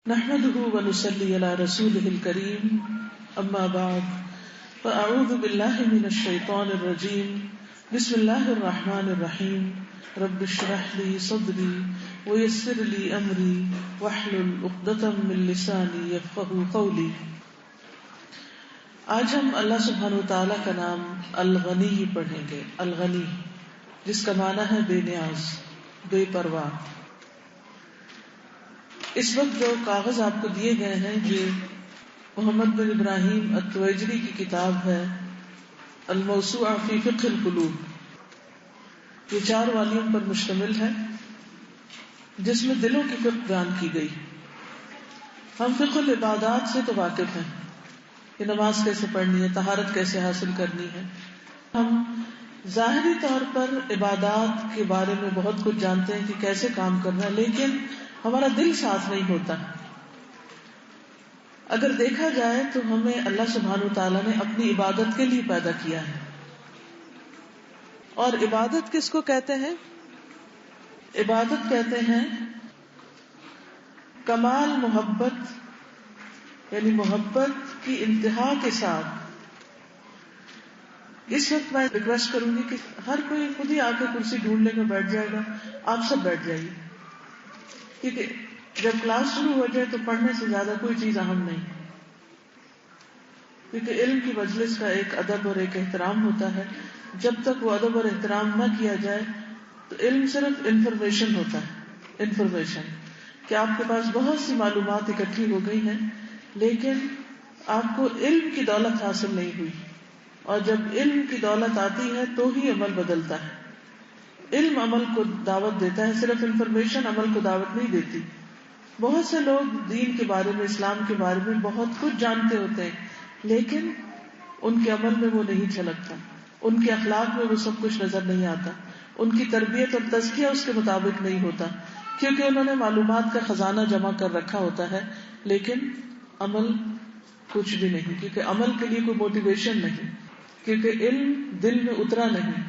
نحمده ونصلي على رسوله الكريم اما بعد فاعوذ بالله من الشيطان الرجيم بسم الله الرحمن الرحيم رب اشرح لي صدري ويسر لي امري واحلل عقدة من لساني يفقهوا قولي۔ آج ہم اللہ سبحانہ وتعالی کا نام الغنی پڑھیں گے۔ الغنی جس کا معنی ہے بے نیاز، بے پرواہ۔ اس وقت جو کاغذ آپ کو دیے گئے ہیں یہ محمد بن ابراہیم التویجری کی کتاب ہے الموسوعہ فی فقہ القلوب۔ یہ 4 والیوم پر مشتمل ہے جس میں دلوں کی فقہ بیان کی گئی۔ ہم فقہ العبادات سے تو واقف ہیں کہ نماز کیسے پڑھنی ہے، طہارت کیسے حاصل کرنی ہے۔ ہم ظاہری طور پر عبادات کے بارے میں بہت کچھ جانتے ہیں کہ کیسے کام کرنا ہے، لیکن ہمارا دل ساتھ نہیں ہوتا۔ اگر دیکھا جائے تو ہمیں اللہ سبحانہ وتعالیٰ نے اپنی عبادت کے لیے پیدا کیا ہے، اور عبادت کس کو کہتے ہیں؟ عبادت کہتے ہیں کمال محبت، یعنی محبت کی انتہا کے ساتھ۔ اس وقت میں ریکویسٹ کروں گی کہ ہر کوئی خود ہی آ کے کرسی ڈھونڈ لے کر بیٹھ جائے گا، آپ سب بیٹھ جائیے، کیونکہ جب کلاس شروع ہو جائے تو پڑھنے سے زیادہ کوئی چیز اہم نہیں، کیونکہ علم کی مجلس کا ایک ادب اور ایک احترام ہوتا ہے۔ جب تک وہ ادب اور احترام نہ کیا جائے تو علم صرف انفارمیشن ہوتا ہے، انفارمیشن کہ آپ کے پاس بہت سی معلومات اکٹھی ہو گئی ہیں، لیکن آپ کو علم کی دولت حاصل نہیں ہوئی۔ اور جب علم کی دولت آتی ہے تو ہی عمل بدلتا ہے۔ علم عمل کو دعوت دیتا ہے، صرف انفارمیشن عمل کو دعوت نہیں دیتی۔ بہت سے لوگ دین کے بارے میں، اسلام کے بارے میں بہت کچھ جانتے ہوتے ہیں، لیکن ان کے عمل میں وہ نہیں جھلکتا، ان کے اخلاق میں وہ سب کچھ نظر نہیں آتا، ان کی تربیت اور تزکیہ اس کے مطابق نہیں ہوتا، کیونکہ انہوں نے معلومات کا خزانہ جمع کر رکھا ہوتا ہے، لیکن عمل کچھ بھی نہیں، کیونکہ عمل کے لیے کوئی موٹیویشن نہیں، کیونکہ علم دل میں اترا نہیں۔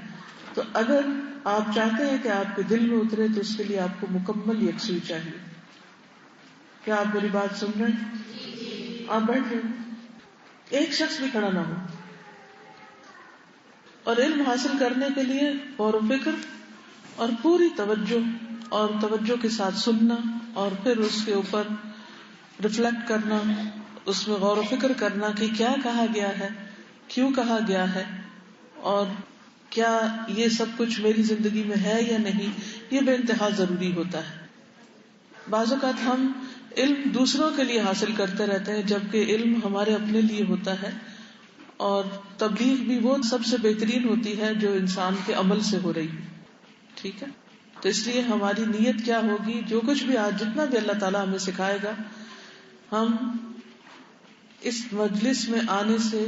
تو اگر آپ چاہتے ہیں کہ آپ کے دل میں اترے تو اس کے لیے آپ کو مکمل یکسوئی چاہیے۔ کیا آپ میری بات سن رہے ہیں؟ آپ بیٹھ جائیں، ایک شخص بھی کھڑا نہ ہو۔ اور علم حاصل کرنے کے لیے غور و فکر اور پوری توجہ کے ساتھ سننا، اور پھر اس کے اوپر ریفلیکٹ کرنا، اس میں غور و فکر کرنا کہ کیا کہا گیا ہے، کیوں کہا گیا ہے، اور کیا یہ سب کچھ میری زندگی میں ہے یا نہیں، یہ بے انتہا ضروری ہوتا ہے۔ بعض اوقات ہم علم دوسروں کے لیے حاصل کرتے رہتے ہیں، جبکہ علم ہمارے اپنے لیے ہوتا ہے، اور تبلیغ بھی وہ سب سے بہترین ہوتی ہے جو انسان کے عمل سے ہو رہی ہے۔ ٹھیک ہے، تو اس لیے ہماری نیت کیا ہوگی؟ جو کچھ بھی آج جتنا بھی اللہ تعالیٰ ہمیں سکھائے گا، ہم اس مجلس میں آنے سے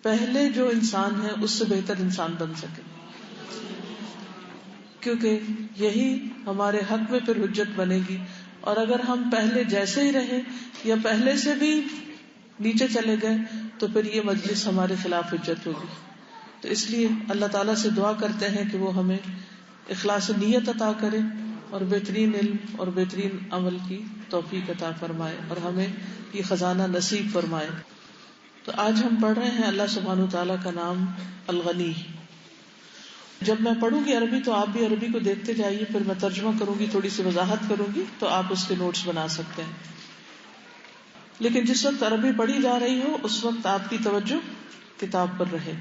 پہلے جو انسان ہے اس سے بہتر انسان بن سکے، کیونکہ یہی ہمارے حق میں پھر حجت بنے گی۔ اور اگر ہم پہلے جیسے ہی رہے یا پہلے سے بھی نیچے چلے گئے تو پھر یہ مجلس ہمارے خلاف حجت ہوگی۔ تو اس لیے اللہ تعالیٰ سے دعا کرتے ہیں کہ وہ ہمیں اخلاص نیت عطا کرے اور بہترین علم اور بہترین عمل کی توفیق عطا فرمائے، اور ہمیں یہ خزانہ نصیب فرمائے۔ تو آج ہم پڑھ رہے ہیں اللہ سبحانہ وتعالیٰ کا نام الغنی۔ جب میں پڑھوں گی عربی تو آپ بھی عربی کو دیکھتے جائیے، پھر میں ترجمہ کروں گی، تھوڑی سی وضاحت کروں گی، تو آپ اس کے نوٹس بنا سکتے ہیں۔ لیکن جس وقت عربی پڑھی جا رہی ہو اس وقت آپ کی توجہ کتاب پر رہے۔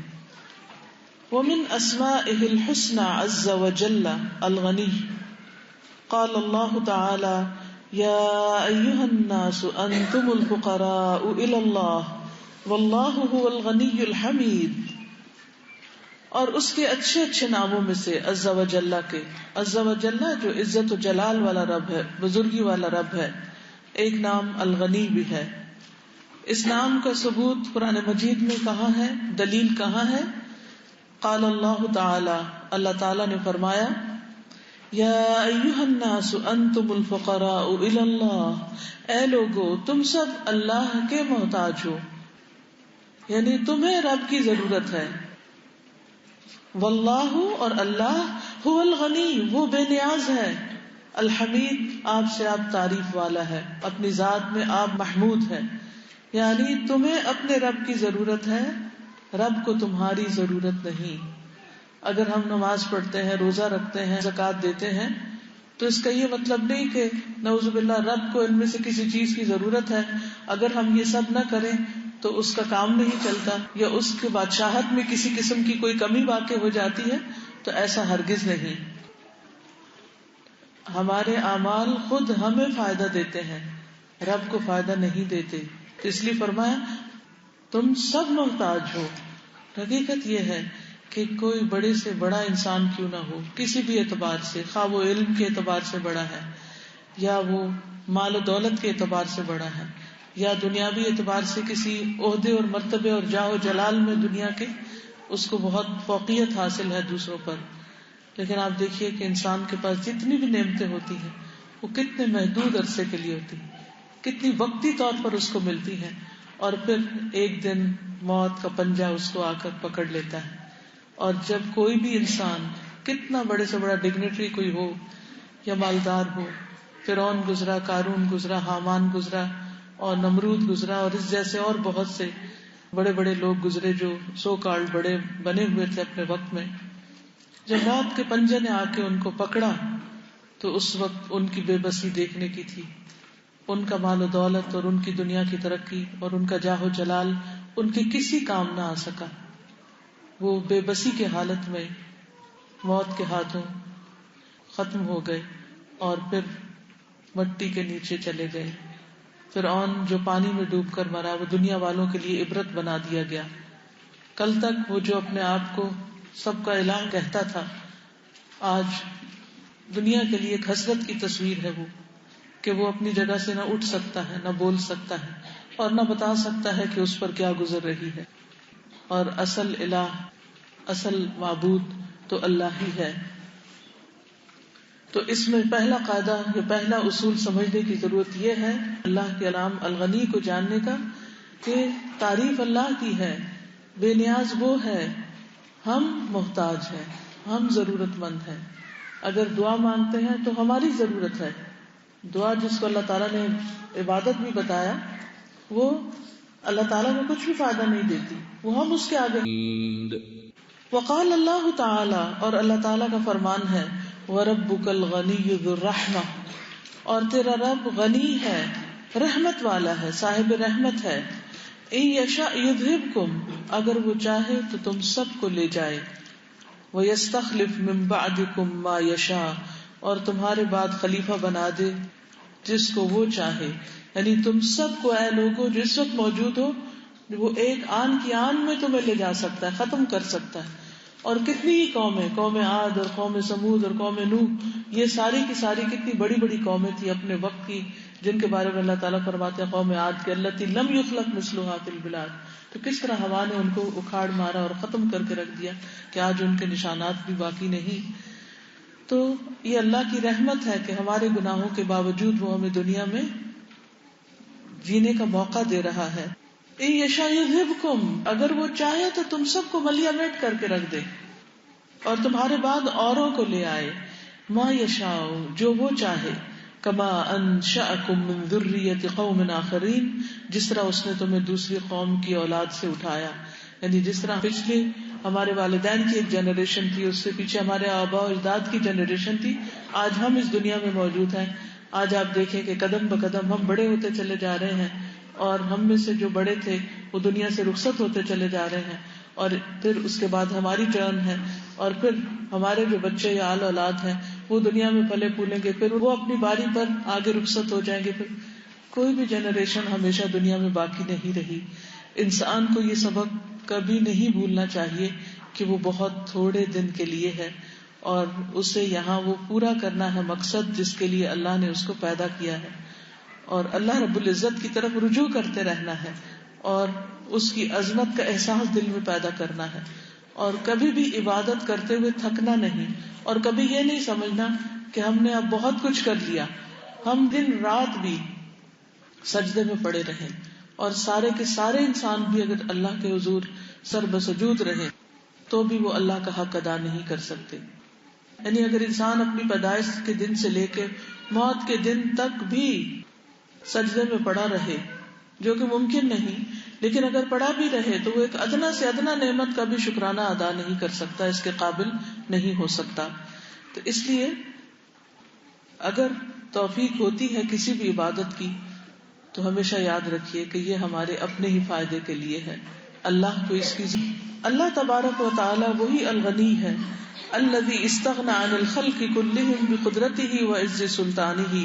وَمِنْ أَسْمَائِهِ الْحُسْنَى عَزَّ وَجَلَّ الْغَنِيُّ قال اللہ تعالی یا ایھا الناس انتم الفقراء الی اللہ واللہ هو الغنی الحمید۔ اور اس کے اچھے اچھے ناموں میں سے عز وجل کے، عز وجل جو عزت و جلال والا رب ہے، بزرگی والا رب ہے، ایک نام الغنی بھی ہے۔ اس نام کا ثبوت قرآن مجید میں کہاں ہے؟ دلیل کہاں ہے؟ قال اللہ تعالی، اللہ تعالی نے فرمایا یا ایھا الناس انتم الفقراء الی اللہ، اے لوگو تم سب اللہ کے محتاج ہو، یعنی تمہیں رب کی ضرورت ہے۔ واللہ، اور اللہ، هو الغنی، وہ بے نیاز ہے، الحمید آپ سے آپ تعریف والا ہے، اپنی ذات میں آپ محمود ہے، یعنی تمہیں اپنے رب کی ضرورت ہے، رب کو تمہاری ضرورت نہیں. اگر ہم نماز پڑھتے ہیں، روزہ رکھتے ہیں، زکوٰۃ دیتے ہیں، تو اس کا یہ مطلب نہیں کہ نعوذ باللہ رب کو ان میں سے کسی چیز کی ضرورت ہے، اگر ہم یہ سب نہ کریں تو اس کا کام نہیں چلتا، یا اس کے بادشاہت میں کسی قسم کی کوئی کمی واقع ہو جاتی ہے. تو ایسا ہرگز نہیں. ہمارے اعمال خود ہمیں فائدہ دیتے ہیں، رب کو فائدہ نہیں دیتے. تو اس لیے فرمایا تم سب محتاج ہو. حقیقت یہ ہے کہ کوئی بڑے سے بڑا انسان کیوں نہ ہو، کسی بھی اعتبار سے، خواہ وہ علم کے اعتبار سے بڑا ہے، یا وہ مال و دولت کے اعتبار سے بڑا ہے، یا دنیاوی اعتبار سے کسی عہدے اور مرتبے اور جاہ و جلال میں دنیا کے اس کو بہت فوقیت حاصل ہے دوسروں پر. لیکن آپ دیکھیے کہ انسان کے پاس جتنی بھی نعمتیں ہوتی ہیں وہ کتنے محدود عرصے کے لیے ہوتی ہیں، کتنی وقتی طور پر اس کو ملتی ہیں، اور پھر ایک دن موت کا پنجہ اس کو آ کر پکڑ لیتا ہے. اور جب کوئی بھی انسان کتنا بڑے سے بڑا ڈگنیٹری کوئی ہو یا مالدار ہو، فرعون گزرا، قارون گزرا، حامان گزرا، اور نمرود گزرا، اور اس جیسے اور بہت سے بڑے بڑے لوگ گزرے جو سو کالڈ بڑے بنے ہوئے تھے اپنے وقت میں، جب موت کے پنجے نے آ کے ان کو پکڑا تو اس وقت ان کی بے بسی دیکھنے کی تھی. ان کا مال و دولت اور ان کی دنیا کی ترقی اور ان کا جاہ و جلال ان کے کسی کام نہ آ سکا. وہ بے بسی کے حالت میں موت کے ہاتھوں ختم ہو گئے اور پھر مٹی کے نیچے چلے گئے. فرعون جو پانی میں ڈوب کر مرا وہ دنیا والوں کے لیے عبرت بنا دیا گیا. کل تک وہ جو اپنے آپ کو سب کا الہ کہتا تھا، آج دنیا کے لیے ایک حسرت کی تصویر ہے وہ، کہ وہ اپنی جگہ سے نہ اٹھ سکتا ہے، نہ بول سکتا ہے، اور نہ بتا سکتا ہے کہ اس پر کیا گزر رہی ہے. اور اصل الہ، اصل معبود تو اللہ ہی ہے. تو اس میں پہلا قاعدہ یا پہلا اصول سمجھنے کی ضرورت یہ ہے اللہ کے کلام الغنی کو جاننے کا، کہ تعریف اللہ کی ہے، بے نیاز وہ ہے، ہم محتاج ہیں، ہم ضرورت مند ہیں. اگر دعا مانگتے ہیں تو ہماری ضرورت ہے. دعا جس کو اللہ تعالیٰ نے عبادت بھی بتایا، وہ اللہ تعالیٰ کو کچھ بھی فائدہ نہیں دیتی، وہ ہم اس کے آگے. وقال اللہ تعالی، اور اللہ تعالیٰ کا فرمان ہے، وَرَبُّكَ الْغَنِيُّ ذُو الرَّحْمَةِ، اور تیرا رب غنی ہے، رحمت والا ہے، صاحب رحمت ہے. إِن يَشَأْ يُذْهِبْكُمْ، اگر وہ چاہے تو تم سب کو لے جائے. وَيَسْتَخْلِفْ مِن بَعْدِكُمْ مَا يَشَاءُ، اور تمہارے بعد خلیفہ بنا دے جس کو وہ چاہے. یعنی تم سب کو اے لوگوں جو اس وقت موجود ہو، وہ ایک آن کی آن میں تمہیں لے جا سکتا ہے، ختم کر سکتا ہے. اور کتنی ہی قومیں، قوم عاد اور قوم سمود اور قوم نوح، یہ ساری کی ساری کتنی بڑی بڑی قومیں تھی اپنے وقت کی، جن کے بارے میں اللہ تعالیٰ فرماتے ہیں قوم عاد کے التی لم یخلق مثلها فی البلاد. تو کس طرح ہوا نے ان کو اکھاڑ مارا اور ختم کر کے رکھ دیا کہ آج ان کے نشانات بھی باقی نہیں. تو یہ اللہ کی رحمت ہے کہ ہمارے گناہوں کے باوجود وہ ہمیں دنیا میں جینے کا موقع دے رہا ہے. اِن یشاء یذھبکم، اگر وہ چاہے تو تم سب کو ملیہ میٹ کر کے رکھ دے اور تمہارے بعد اوروں کو لے آئے. ما یشاء، جو وہ چاہے. کما انشأکم من ذریۃ قوم آخرین، جس طرح اس نے تمہیں دوسری قوم کی اولاد سے اٹھایا. یعنی جس طرح پچھلے ہمارے والدین کی ایک جنریشن تھی، اس سے پیچھے ہمارے آباء و اجداد کی جنریشن تھی، آج ہم اس دنیا میں موجود ہیں. آج آپ دیکھیں کہ قدم بقدم ہم بڑے ہوتے چلے جا رہے ہیں، اور ہم میں سے جو بڑے تھے وہ دنیا سے رخصت ہوتے چلے جا رہے ہیں، اور پھر اس کے بعد ہماری ٹرن ہے، اور پھر ہمارے جو بچے یا آل اولاد ہیں وہ دنیا میں پلے پھولیں گے، پھر وہ اپنی باری پر آگے رخصت ہو جائیں گے. پھر کوئی بھی جنریشن ہمیشہ دنیا میں باقی نہیں رہی. انسان کو یہ سبق کبھی نہیں بھولنا چاہیے کہ وہ بہت تھوڑے دن کے لیے ہے، اور اسے یہاں وہ پورا کرنا ہے مقصد جس کے لیے اللہ نے اس کو پیدا کیا ہے. اور اللہ رب العزت کی طرف رجوع کرتے رہنا ہے، اور اس کی عظمت کا احساس دل میں پیدا کرنا ہے، اور کبھی بھی عبادت کرتے ہوئے تھکنا نہیں، اور کبھی یہ نہیں سمجھنا کہ ہم نے اب بہت کچھ کر لیا. ہم دن رات بھی سجدے میں پڑے رہیں، اور سارے کے سارے انسان بھی اگر اللہ کے حضور سر بسجود رہیں تو بھی وہ اللہ کا حق ادا نہیں کر سکتے. یعنی اگر انسان اپنی پیدائش کے دن سے لے کے موت کے دن تک بھی سجدے میں پڑا رہے، جو کہ ممکن نہیں، لیکن اگر پڑا بھی رہے تو وہ ایک ادنا سے ادنا نعمت کا بھی شکرانہ ادا نہیں کر سکتا، اس کے قابل نہیں ہو سکتا. تو اس لیے اگر توفیق ہوتی ہے کسی بھی عبادت کی تو ہمیشہ یاد رکھیے کہ یہ ہمارے اپنے ہی فائدے کے لیے ہے. اللہ کو اس کی اللہ تبارک و تعالی وہی الغنی ہے الذی استغنى عن الخلق كلهم بقدرته وعز سلطانه،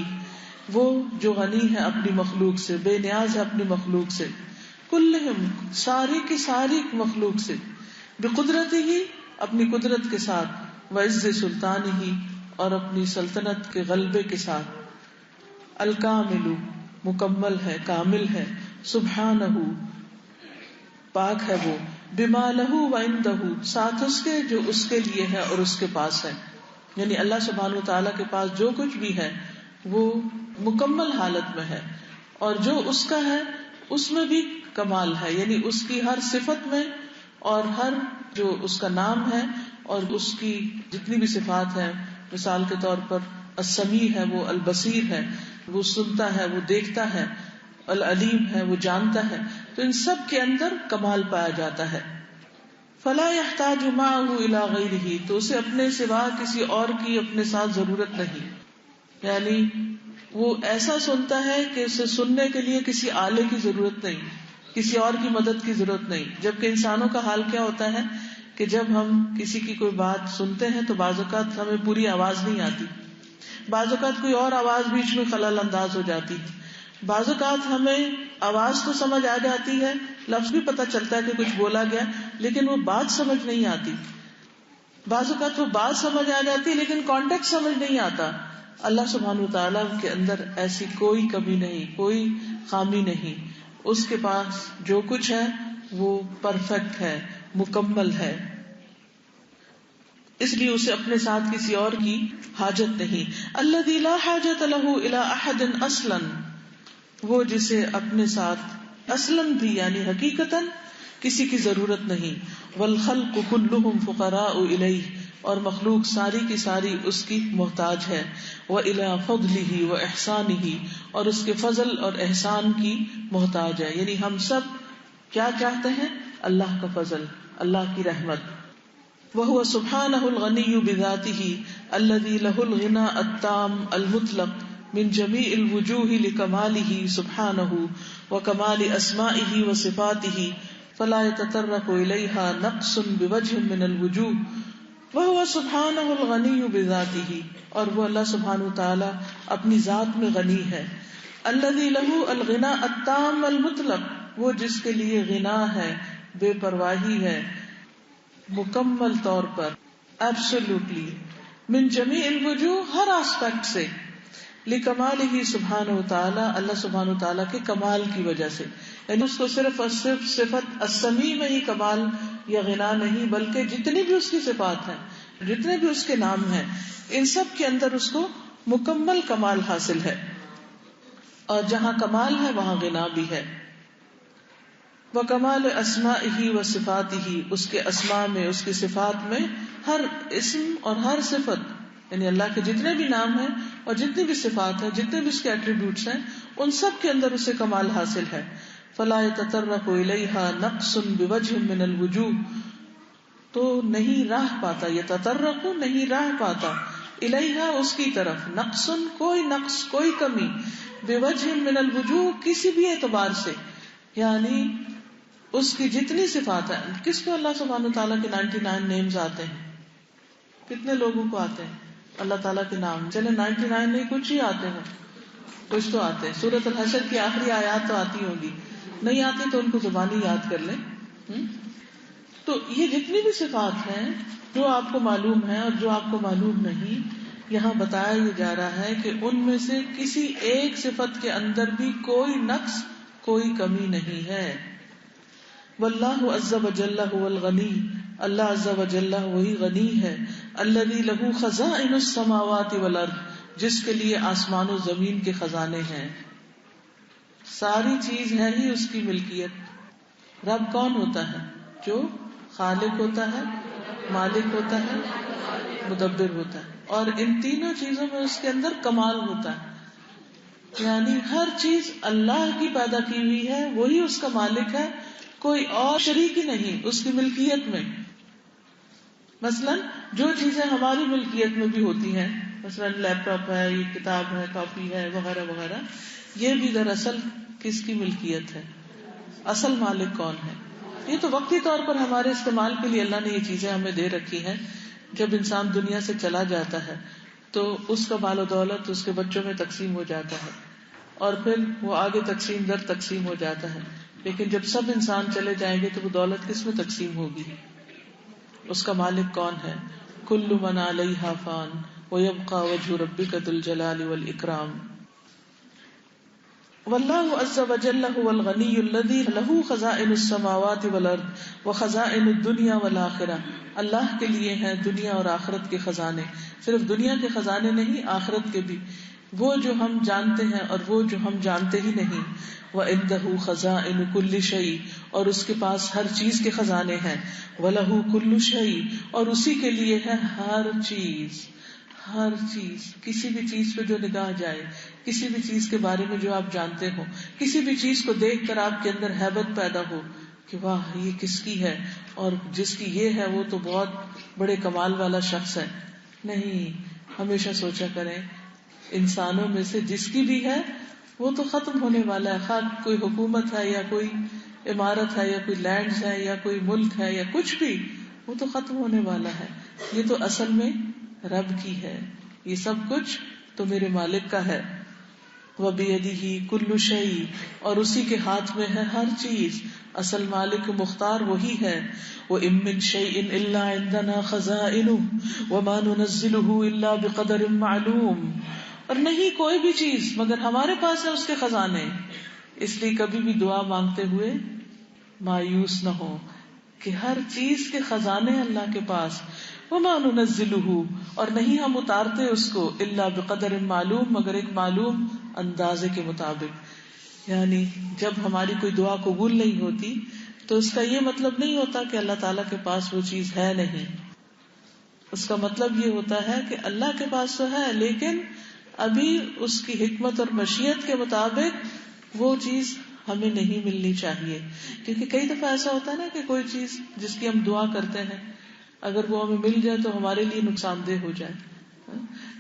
وہ جو غنی ہے اپنی مخلوق سے، بے نیاز ہے اپنی مخلوق سے، کلہم ساری کی ساری مخلوق سے، بقدرته اپنی قدرت کے ساتھ، وعز سلطانه اور اپنی سلطنت کے غلبے کے ساتھ. الکامل مکمل ہے، کامل ہے، سبحانہ پاک ہے وہ، بما لہ وعندہ ساتھ اس کے جو اس کے لیے ہے اور اس کے پاس ہے. یعنی اللہ سبحانہ وتعالی کے پاس جو کچھ بھی ہے وہ مکمل حالت میں ہے، اور جو اس کا ہے اس میں بھی کمال ہے، یعنی اس کی ہر صفت میں اور ہر جو اس کا نام ہے اور اس کی جتنی بھی صفات ہیں. مثال کے طور پر السمیع ہے وہ، البصیر ہے وہ سنتا ہے وہ دیکھتا ہے، العلیم ہے وہ جانتا ہے. تو ان سب کے اندر کمال پایا جاتا ہے. فلا يحتاج معه الى غیرہ، تو اسے اپنے سوا کسی اور کی اپنے ساتھ ضرورت نہیں. یعنی وہ ایسا سنتا ہے کہ اسے سننے کے لیے کسی آلے کی ضرورت نہیں، کسی اور کی مدد کی ضرورت نہیں. جبکہ انسانوں کا حال کیا ہوتا ہے کہ جب ہم کسی کی کوئی بات سنتے ہیں تو بعض اوقات ہمیں پوری آواز نہیں آتی، بعض اوقات کوئی اور آواز بیچ میں خلل انداز ہو جاتی، بعض اوقات ہمیں آواز تو سمجھ آ جاتی ہے، لفظ بھی پتہ چلتا ہے کہ کچھ بولا گیا، لیکن وہ بات سمجھ نہیں آتی. بعض اوقات وہ بات سمجھ آ جاتی لیکن کانٹیکٹ سمجھ نہیں آتا. اللہ سبحانہ وتعالیٰ کے اندر ایسی کوئی کمی نہیں، کوئی خامی نہیں. اس کے پاس جو کچھ ہے وہ پرفیکٹ ہے، مکمل ہے، اس لیے اسے اپنے ساتھ کسی اور کی حاجت نہیں. الذی لا حاجت لہ الی احد اصلا، وہ جسے اپنے ساتھ اصلاً بھی یعنی حقیقتاً کسی کی ضرورت نہیں. والخلق کلہم فقراء الیہ، اور مخلوق ساری کی ساری اس کی محتاج ہے. وإلی فضلہ واحسانہ، اور اس کے فضل اور احسان کی محتاج ہے. یعنی ہم سب کیا چاہتے ہیں؟ اللہ کا فضل، اللہ کی رحمت. وهو سبحانہ الغنی بذاتہ الذی لہ الغنى التام المطلق من جمیع الوجوہ لکمالہ سبحانہ وکمال اسمائہ وصفاتہ فلا يتطرق الیہا نقص بوجہ من الوجوہ. وهو سبحانہ الغنی بذاتہ، اور وہ اللہ سبحانہ وتعالی اپنی ذات میں غنی ہے. الذی لہ الغنى التام المطلق، وہ جس کے لیے غنا ہے، بے پرواہی ہے، مکمل طور پر، ایبسولوٹلی، من جمیع الوجوہ ہر آسپیکٹ سے، لکمالہ سبحانہ وتعالی اللہ سبحانہ وتعالی کے کمال کی وجہ سے. یعنی اس کو صرف صفت السمیع میں ہی کمال یا غنا نہیں، بلکہ جتنی بھی اس کی صفات ہیں، جتنے بھی اس کے نام ہیں، ان سب کے اندر اس کو مکمل کمال حاصل ہے، اور جہاں کمال ہے وہاں غنا بھی ہے. وکمال اسمائہ وصفاتہ، اس کے اسماء میں، اس کی صفات میں، ہر اسم اور ہر صفت، یعنی اللہ کے جتنے بھی نام ہیں اور جتنی بھی صفات ہیں، جتنے بھی اس کے ایٹریبیوٹس ہیں، ان سب کے اندر اسے کمال حاصل ہے. فلا يتطرق الیہا نقص بوجہ من الوجوہ، تو نہیں راہ پاتا، یتطرق نہیں راہ پاتا، الیہا اس کی طرف، نقص کوئی نقص، کوئی کمی، بوجہ من الوجوہ کسی بھی اعتبار سے، یعنی اس کی جتنی صفات ہیں. کس کو اللہ سبحانہ وتعالیٰ کے 99 نیمز آتے ہیں؟ کتنے لوگوں کو آتے ہیں اللہ تعالیٰ کے نام؟ چلے 99 نہیں، کچھ ہی آتے ہیں، کچھ تو آتے ہیں. سورۃ الحشر کی آخری آیات تو آتی ہوں گی، نہیں آتی تو ان کو زبانی یاد کر لیں. تو یہ جتنی بھی صفات ہیں جو آپ کو معلوم ہے اور جو آپ کو معلوم نہیں، یہاں بتایا یہ جا رہا ہے کہ ان میں سے کسی ایک صفت کے اندر بھی کوئی نقص، کوئی کمی نہیں ہے. واللہ عز وجل هو الغنی، اللہ عز وجل وہی غنی ہے. الذی لہ خزائن السماوات والارض، جس کے لیے آسمان و زمین کے خزانے ہیں، ساری چیز ہے ہی اس کی ملکیت. رب کون ہوتا ہے؟ جو خالق ہوتا ہے مالک ہوتا ہے، مدبر ہوتا ہے، اور ان تینوں چیزوں میں اس کے اندر کمال ہوتا ہے. یعنی ہر چیز اللہ کی پیدا کی ہوئی ہے، وہی اس کا مالک ہے، کوئی اور شریک ہی نہیں اس کی ملکیت میں. مثلا جو چیزیں ہماری ملکیت میں بھی ہوتی ہیں، مثلا لیپ ٹاپ ہے، یہ کتاب ہے، کاپی ہے، وغیرہ وغیرہ، یہ بھی دراصل کس کی ملکیت ہے؟ اصل مالک کون ہے؟ یہ تو وقتی طور پر ہمارے استعمال کے لیے اللہ نے یہ چیزیں ہمیں دے رکھی ہیں. جب انسان دنیا سے چلا جاتا ہے تو اس کا مال و دولت اس کے بچوں میں تقسیم ہو جاتا ہے، اور پھر وہ آگے تقسیم در تقسیم ہو جاتا ہے. لیکن جب سب انسان چلے جائیں گے تو وہ دولت کس میں تقسیم ہوگی؟ اس کا مالک کون ہے؟ کل من علیہا فان ویبقى وجہ ربک ذو الجلال والاکرام. واللہ عز وجل هو الغنی الذی له خزائن السماوات والارض وخزائن الدنیا والآخرہ. اللہ کے لیے ہیں دنیا اور آخرت کے خزانے، صرف دنیا کے خزانے نہیں، آخرت کے بھی، وہ جو ہم جانتے ہیں اور وہ جو ہم جانتے ہی نہیں. وعنده خزائن کل شیء، اور اس کے پاس ہر چیز کے خزانے ہیں. وله کل شیء، اور اسی کے لیے ہے ہر چیز. ہر چیز، کسی بھی چیز پہ جو نگاہ جائے، کسی بھی چیز کے بارے میں جو آپ جانتے ہو، کسی بھی چیز کو دیکھ کر آپ کے اندر ہیبت پیدا ہو کہ واہ یہ کس کی ہے، اور جس کی یہ ہے وہ تو بہت بڑے کمال والا شخص ہے. نہیں، ہمیشہ سوچا کریں انسانوں میں سے جس کی بھی ہے وہ تو ختم ہونے والا ہے. خواہ کوئی حکومت ہے یا کوئی عمارت ہے یا کوئی لینڈز ہے یا کوئی ملک ہے یا کچھ بھی، وہ تو ختم ہونے والا ہے. یہ تو اصل میں رب کی ہے، یہ سب کچھ تو میرے مالک کا ہے. وَبِيَدِهِ كُلُّ شَيْءٍ، اور اسی کے ہاتھ میں ہے ہر چیز. اصل مالک مختار وہی ہے. وَإِن مِّن شَيْءٍ إِلَّا عِندَنَا خَزَائِنُهُ وَمَا نُنَزِّلُهُ إِلَّا بِقَدَرٍ مَّعْلُومٍ، اور نہیں کوئی بھی چیز مگر ہمارے پاس ہے اس کے خزانے. اس لیے کبھی بھی دعا مانگتے ہوئے مایوس نہ ہو کہ ہر چیز کے خزانے اللہ کے پاس. وَمَا نُنَزِّلُهُ، اور نہیں ہم اتارتے اس کو، إِلَّا بِقَدَرٍ مَّعْلُومٍ، مگر ایک معلوم اندازے کے مطابق. یعنی جب ہماری کوئی دعا قبول نہیں ہوتی تو اس کا یہ مطلب نہیں ہوتا کہ اللہ تعالیٰ کے پاس وہ چیز ہے نہیں. اس کا مطلب یہ ہوتا ہے کہ اللہ کے پاس تو ہے لیکن ابھی اس کی حکمت اور مشیت کے مطابق وہ چیز ہمیں نہیں ملنی چاہیے. کیونکہ کئی دفعہ ایسا ہوتا ہے نا کہ کوئی چیز جس کی ہم دعا کرتے ہیں اگر وہ ہمیں مل جائے تو ہمارے لیے نقصان دہ ہو جائے.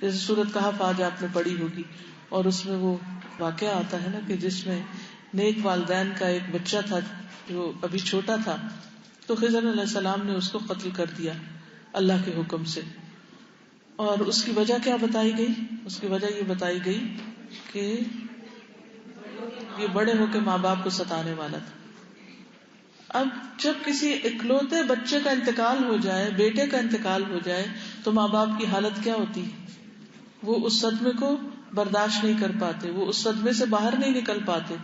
جیسے سورۃ کہف آج آپ نے پڑھی ہوگی، اور اس میں وہ واقعہ آتا ہے نا کہ جس میں نیک والدین کا ایک بچہ تھا جو ابھی چھوٹا تھا، تو خضر علیہ السلام نے اس کو قتل کر دیا اللہ کے حکم سے. اور اس کی وجہ کیا بتائی گئی؟ اس کی وجہ یہ بتائی گئی کہ یہ بڑے ہو کے ماں باپ کو ستانے والا تھا. اب جب کسی اکلوتے بچے کا انتقال ہو جائے، بیٹے کا انتقال ہو جائے، تو ماں باپ کی حالت کیا ہوتی ہے؟ وہ اس صدمے کو برداشت نہیں کر پاتے، وہ اس صدمے سے باہر نہیں نکل پاتے.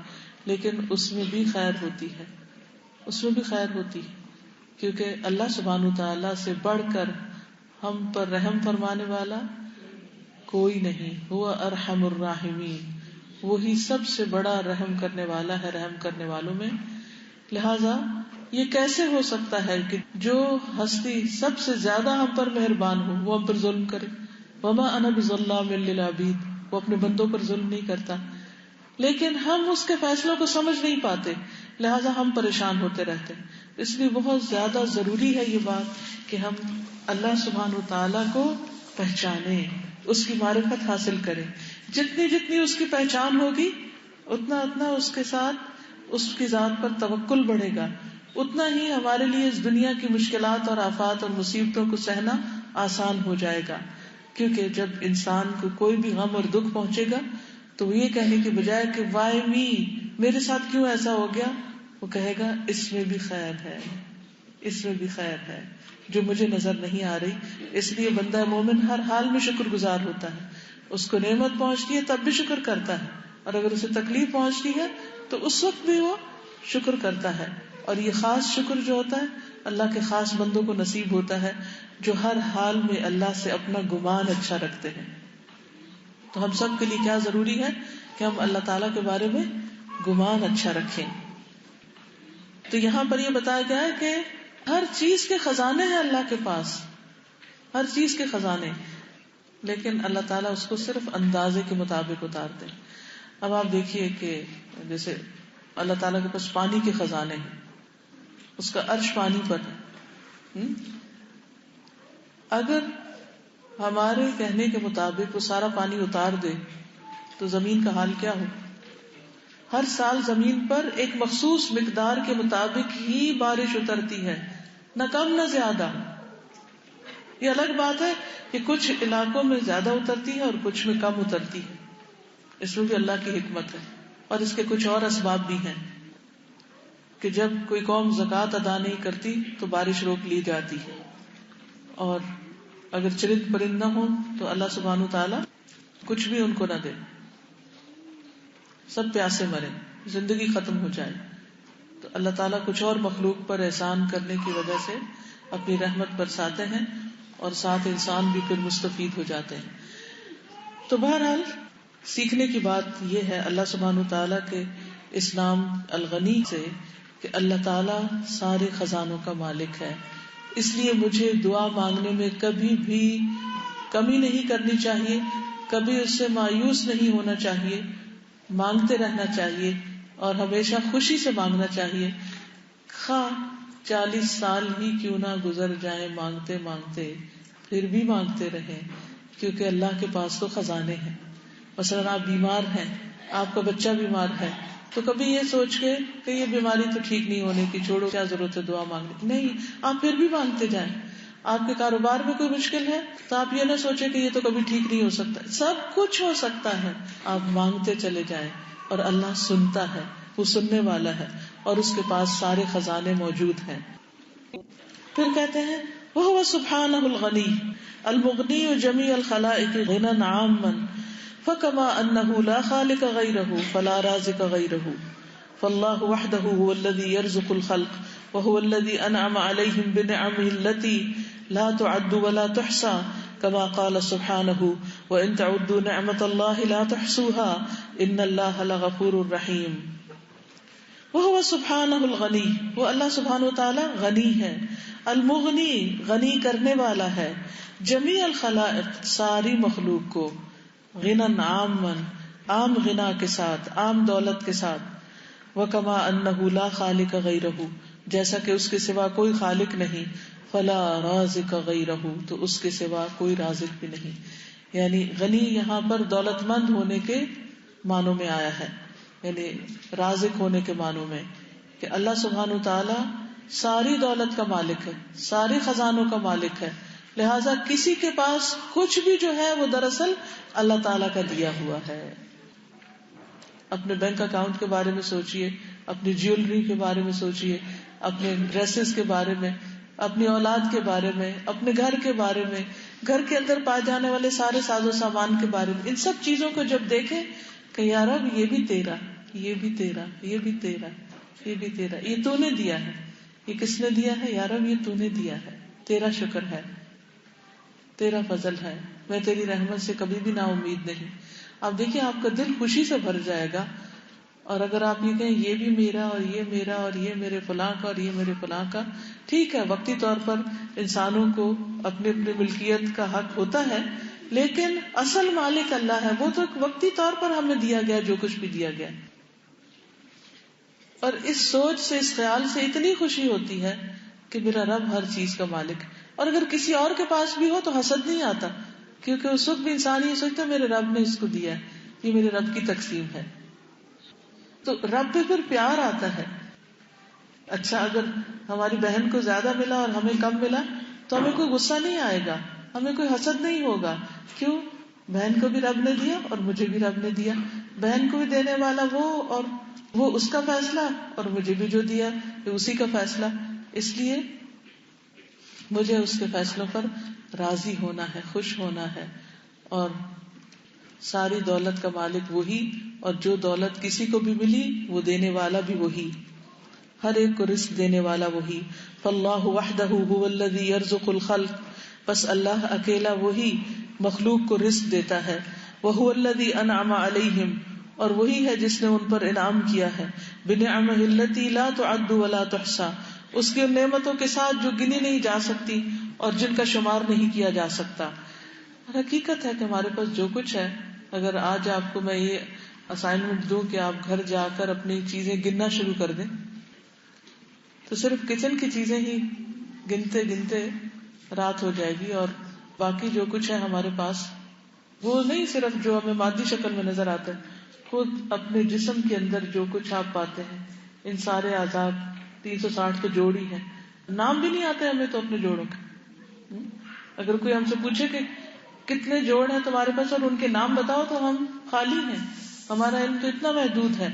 لیکن اس میں بھی خیر ہوتی ہے، اس میں بھی خیر ہوتی ہے، کیونکہ اللہ سبحانہ تعالیٰ سے بڑھ کر ہم پر رحم فرمانے والا کوئی نہیں. ہوا ارحم الراحمین، وہی سب سے بڑا رحم کرنے والا ہے رحم کرنے والوں میں. لہذا یہ کیسے ہو سکتا ہے کہ جو ہستی سب سے زیادہ ہم پر مہربان ہو وہ ہم پر ظلم کرے؟ وما انا بظلام للعبید، وہ اپنے بندوں پر ظلم نہیں کرتا، لیکن ہم اس کے فیصلوں کو سمجھ نہیں پاتے، لہذا ہم پریشان ہوتے رہتے. اس لیے بہت زیادہ ضروری ہے یہ بات کہ ہم اللہ سبحانہ وتعالیٰ کو پہچانیں، اس کی معرفت حاصل کریں. جتنی جتنی اس کی پہچان ہوگی اتنا اتنا اس کے ساتھ اس کی ذات پر توکل بڑھے گا، اتنا ہی ہمارے لیے اس دنیا کی مشکلات اور آفات اور مصیبتوں کو سہنا آسان ہو جائے گا. کیونکہ جب انسان کو کوئی بھی غم اور دکھ پہنچے گا تو یہ کہنے کی بجائے کہ وائی می، میرے ساتھ کیوں ایسا ہو گیا، وہ کہے گا اس میں بھی خیر ہے، اس میں بھی خیر ہے جو مجھے نظر نہیں آ رہی. اس لیے بندہ مومن ہر حال میں شکر گزار ہوتا ہے. اس کو نعمت پہنچتی ہے تب بھی شکر کرتا ہے، اور اگر اسے تکلیف پہنچتی ہے تو اس وقت بھی وہ شکر کرتا ہے. اور یہ خاص شکر جو ہوتا ہے اللہ کے خاص بندوں کو نصیب ہوتا ہے جو ہر حال میں اللہ سے اپنا گمان اچھا رکھتے ہیں. تو ہم سب کے لیے کیا ضروری ہے کہ ہم اللہ تعالیٰ کے بارے میں گمان اچھا رکھیں. تو یہاں پر یہ بتایا گیا ہے کہ ہر چیز کے خزانے ہیں اللہ کے پاس، ہر چیز کے خزانے، لیکن اللہ تعالیٰ اس کو صرف اندازے کے مطابق اتارتے ہیں. اب آپ دیکھیے کہ جیسے اللہ تعالیٰ کے پاس پانی کے خزانے ہیں، اس کا عرش پانی پر ہے. اگر ہمارے کہنے کے مطابق وہ سارا پانی اتار دے تو زمین کا حال کیا ہو؟ ہر سال زمین پر ایک مخصوص مقدار کے مطابق ہی بارش اترتی ہے، نہ کم نہ زیادہ. یہ الگ بات ہے کہ کچھ علاقوں میں زیادہ اترتی ہے اور کچھ میں کم اترتی ہے، اس میں بھی اللہ کی حکمت ہے. اور اس کے کچھ اور اسباب بھی ہیں کہ جب کوئی قوم زکوٰۃ ادا نہیں کرتی تو بارش روک لی جاتی ہے، اور اگر چرند پرند نہ ہوں تو اللہ سبحانہ وتعالیٰ کچھ بھی ان کو نہ دے، سب پیاسے مرے، زندگی ختم ہو جائے. تو اللہ تعالیٰ کچھ اور مخلوق پر احسان کرنے کی وجہ سے اپنی رحمت برساتے ہیں اور ساتھ انسان بھی پھر مستفید ہو جاتے ہیں. تو بہرحال سیکھنے کی بات یہ ہے اللہ سبحانہ وتعالیٰ کے اس نام الغنی سے کہ اللہ تعالیٰ سارے خزانوں کا مالک ہے. اس لیے مجھے دعا مانگنے میں کبھی بھی کمی نہیں کرنی چاہیے، کبھی اس سے مایوس نہیں ہونا چاہیے، مانگتے رہنا چاہیے اور ہمیشہ خوشی سے مانگنا چاہیے. خواہ 40 سال ہی کیوں نہ گزر جائیں مانگتے مانگتے، پھر بھی مانگتے رہیں، کیونکہ اللہ کے پاس تو خزانے ہیں. مثلا آپ بیمار ہیں، آپ کا بچہ بیمار ہے، تو کبھی یہ سوچ کے کہ یہ بیماری تو ٹھیک نہیں ہونے کی، چھوڑو کیا ضرورت ہے دعا مانگنے کی، نہیں، آپ پھر بھی مانگتے جائیں. آپ کے کاروبار میں کوئی مشکل ہے تو آپ یہ نہ سوچیں کہ یہ تو کبھی ٹھیک نہیں ہو سکتا، سب کچھ ہو سکتا ہے. آپ مانگتے چلے جائیں اور اللہ سنتا ہے، وہ سننے والا ہے اور اس کے پاس سارے خزانے موجود ہیں. پھر کہتے ہیں وَهُوَ سُبْحَانَهُ الْغَنِيُّ الْمُغْنِيُّ جَمِيعَ الْخَلَائِقِ غِنًى عَامًّا فَكَمَا أَنَّهُ لَا خَالِقَ غَيْرَهُ فَلَا رَازِقَ غَيْرَهُ فَاللَّهُ وَحْدَهُ هُوَ الَّذِي يَرْزُقُ الْخَلْقَ وَهُوَ الَّذِي أَنْعَمَ عَلَيْهِمْ بِنِعَمِهِ الَّتِي لَا تُعَدُّ وَلَا تُحْصَى كما قال سبحانه وَإِن تَعُدُّوا نِعْمَةَ اللَّهِ لَا تُحْصُوهَا إِنَّ اللَّهَ لَغَفُورٌ رَحِيمٌ. وَهُوَ سُبْحَانَهُ الْغَنِيُّ، وہ اللہ سبحانہ وتعالی غنی ہے، المغنی غنی کرنے والا ہے، جمیع الخلائق ساری مخلوق کو، غنًا عامًا عام غنا کے ساتھ، عام دولت کے ساتھ، وَكَمَا أَنَّهُ لَا خَالِقَ غَيْرَهُ جیسا کہ اس کے سوا کوئی خالق نہیں، فَلَا رَازِقَ غَيْرَهُ تو اس کے سوا کوئی رازق بھی نہیں. یعنی غنی یہاں پر دولت مند ہونے کے معنوں میں آیا ہے، یعنی رازق ہونے کے معنوں میں کہ اللہ سبحانہ وتعالی ساری دولت کا مالک ہے، سارے خزانوں کا مالک ہے، لہذا کسی کے پاس کچھ بھی جو ہے وہ دراصل اللہ تعالیٰ کا دیا ہوا ہے. اپنے بینک اکاؤنٹ کے بارے میں سوچئے، اپنی جیولری کے بارے میں سوچئے، اپنے ڈریسز کے بارے میں، اپنی اولاد کے بارے میں، اپنے گھر کے بارے میں، گھر کے اندر پائے جانے والے سارے ساز و سامان کے بارے میں. ان سب چیزوں کو جب دیکھیں کہ یا رب یہ بھی تیرا، یہ بھی تیرا، یہ بھی تیرا، یہ بھی تیرا، یہ تو نے دیا ہے. یہ کس نے دیا ہے؟ یا رب یہ تو نے دیا ہے، تیرا شکر ہے، تیرا فضل ہے، میں تیری رحمت سے کبھی بھی نا امید نہیں. آپ دیکھیں آپ کا دل خوشی سے بھر جائے گا. اور اگر آپ یہ کہیں یہ بھی میرا اور یہ میرا اور یہ میرے فلاں کا اور یہ میرے فلاں کا، ٹھیک ہے وقتی طور پر انسانوں کو اپنے اپنے ملکیت کا حق ہوتا ہے، لیکن اصل مالک اللہ ہے، وہ تو وقتی طور پر ہمیں دیا گیا جو کچھ بھی دیا گیا. اور اس سوچ سے، اس خیال سے اتنی خوشی ہوتی ہے کہ میرا رب ہر چیز کا مالک. اور اگر کسی اور کے پاس بھی ہو تو حسد نہیں آتا، کیونکہ اس وقت بھی انسان یہ سوچتا ہے میرے رب نے اس کو دیا ہے، یہ میرے رب کی تقسیم ہے. تو رب پہ پھر پیار آتا ہے. اچھا اگر ہماری بہن کو زیادہ ملا اور ہمیں کم ملا تو ہمیں کوئی غصہ نہیں آئے گا، ہمیں کوئی حسد نہیں ہوگا. کیوں؟ بہن کو بھی رب نے دیا اور مجھے بھی رب نے دیا. بہن کو بھی دینے والا وہ، اور وہ اس کا فیصلہ، اور مجھے بھی جو دیا یہ اسی کا فیصلہ. اس لیے مجھے اس کے فیصلوں پر راضی ہونا ہے، خوش ہونا ہے. اور ساری دولت کا مالک وہی، اور جو دولت کسی کو بھی ملی وہ دینے والا بھی وہی، ہر ایک کو رزق دینے والا وہی. فاللہ وحدہ هو الذی یرزق الخلق، بس اللہ اکیلا وہی مخلوق کو رزق دیتا ہے. وہو الذی انعم علیہم، اور وہی ہے جس نے ان پر انعام کیا ہے. بنعمہ التی لا تعد ولا تحصى، اس کی ان نعمتوں کے ساتھ جو گنی نہیں جا سکتی اور جن کا شمار نہیں کیا جا سکتا. اور حقیقت ہے کہ ہمارے پاس جو کچھ ہے، اگر آج آپ کو میں یہ اسائنمنٹ دوں کہ آپ گھر جا کر اپنی چیزیں گننا شروع کر دیں تو صرف کچن کی چیزیں ہی گنتے گنتے رات ہو جائے گی، اور باقی جو کچھ ہے ہمارے پاس وہ نہیں صرف جو ہمیں مادی شکل میں نظر آتا ہے، خود اپنے جسم کے اندر جو کچھ آپ پاتے ہیں، ان سارے اعضاء 360 تو جوڑ ہی ہیں، نام بھی نہیں آتے ہمیں تو اپنے جوڑوں کے. اگر کوئی ہم سے پوچھے کہ کتنے جوڑ ہیں تمہارے پاس اور ان کے نام بتاؤ تو ہم خالی ہیں، ہمارا علم تو اتنا محدود ہے.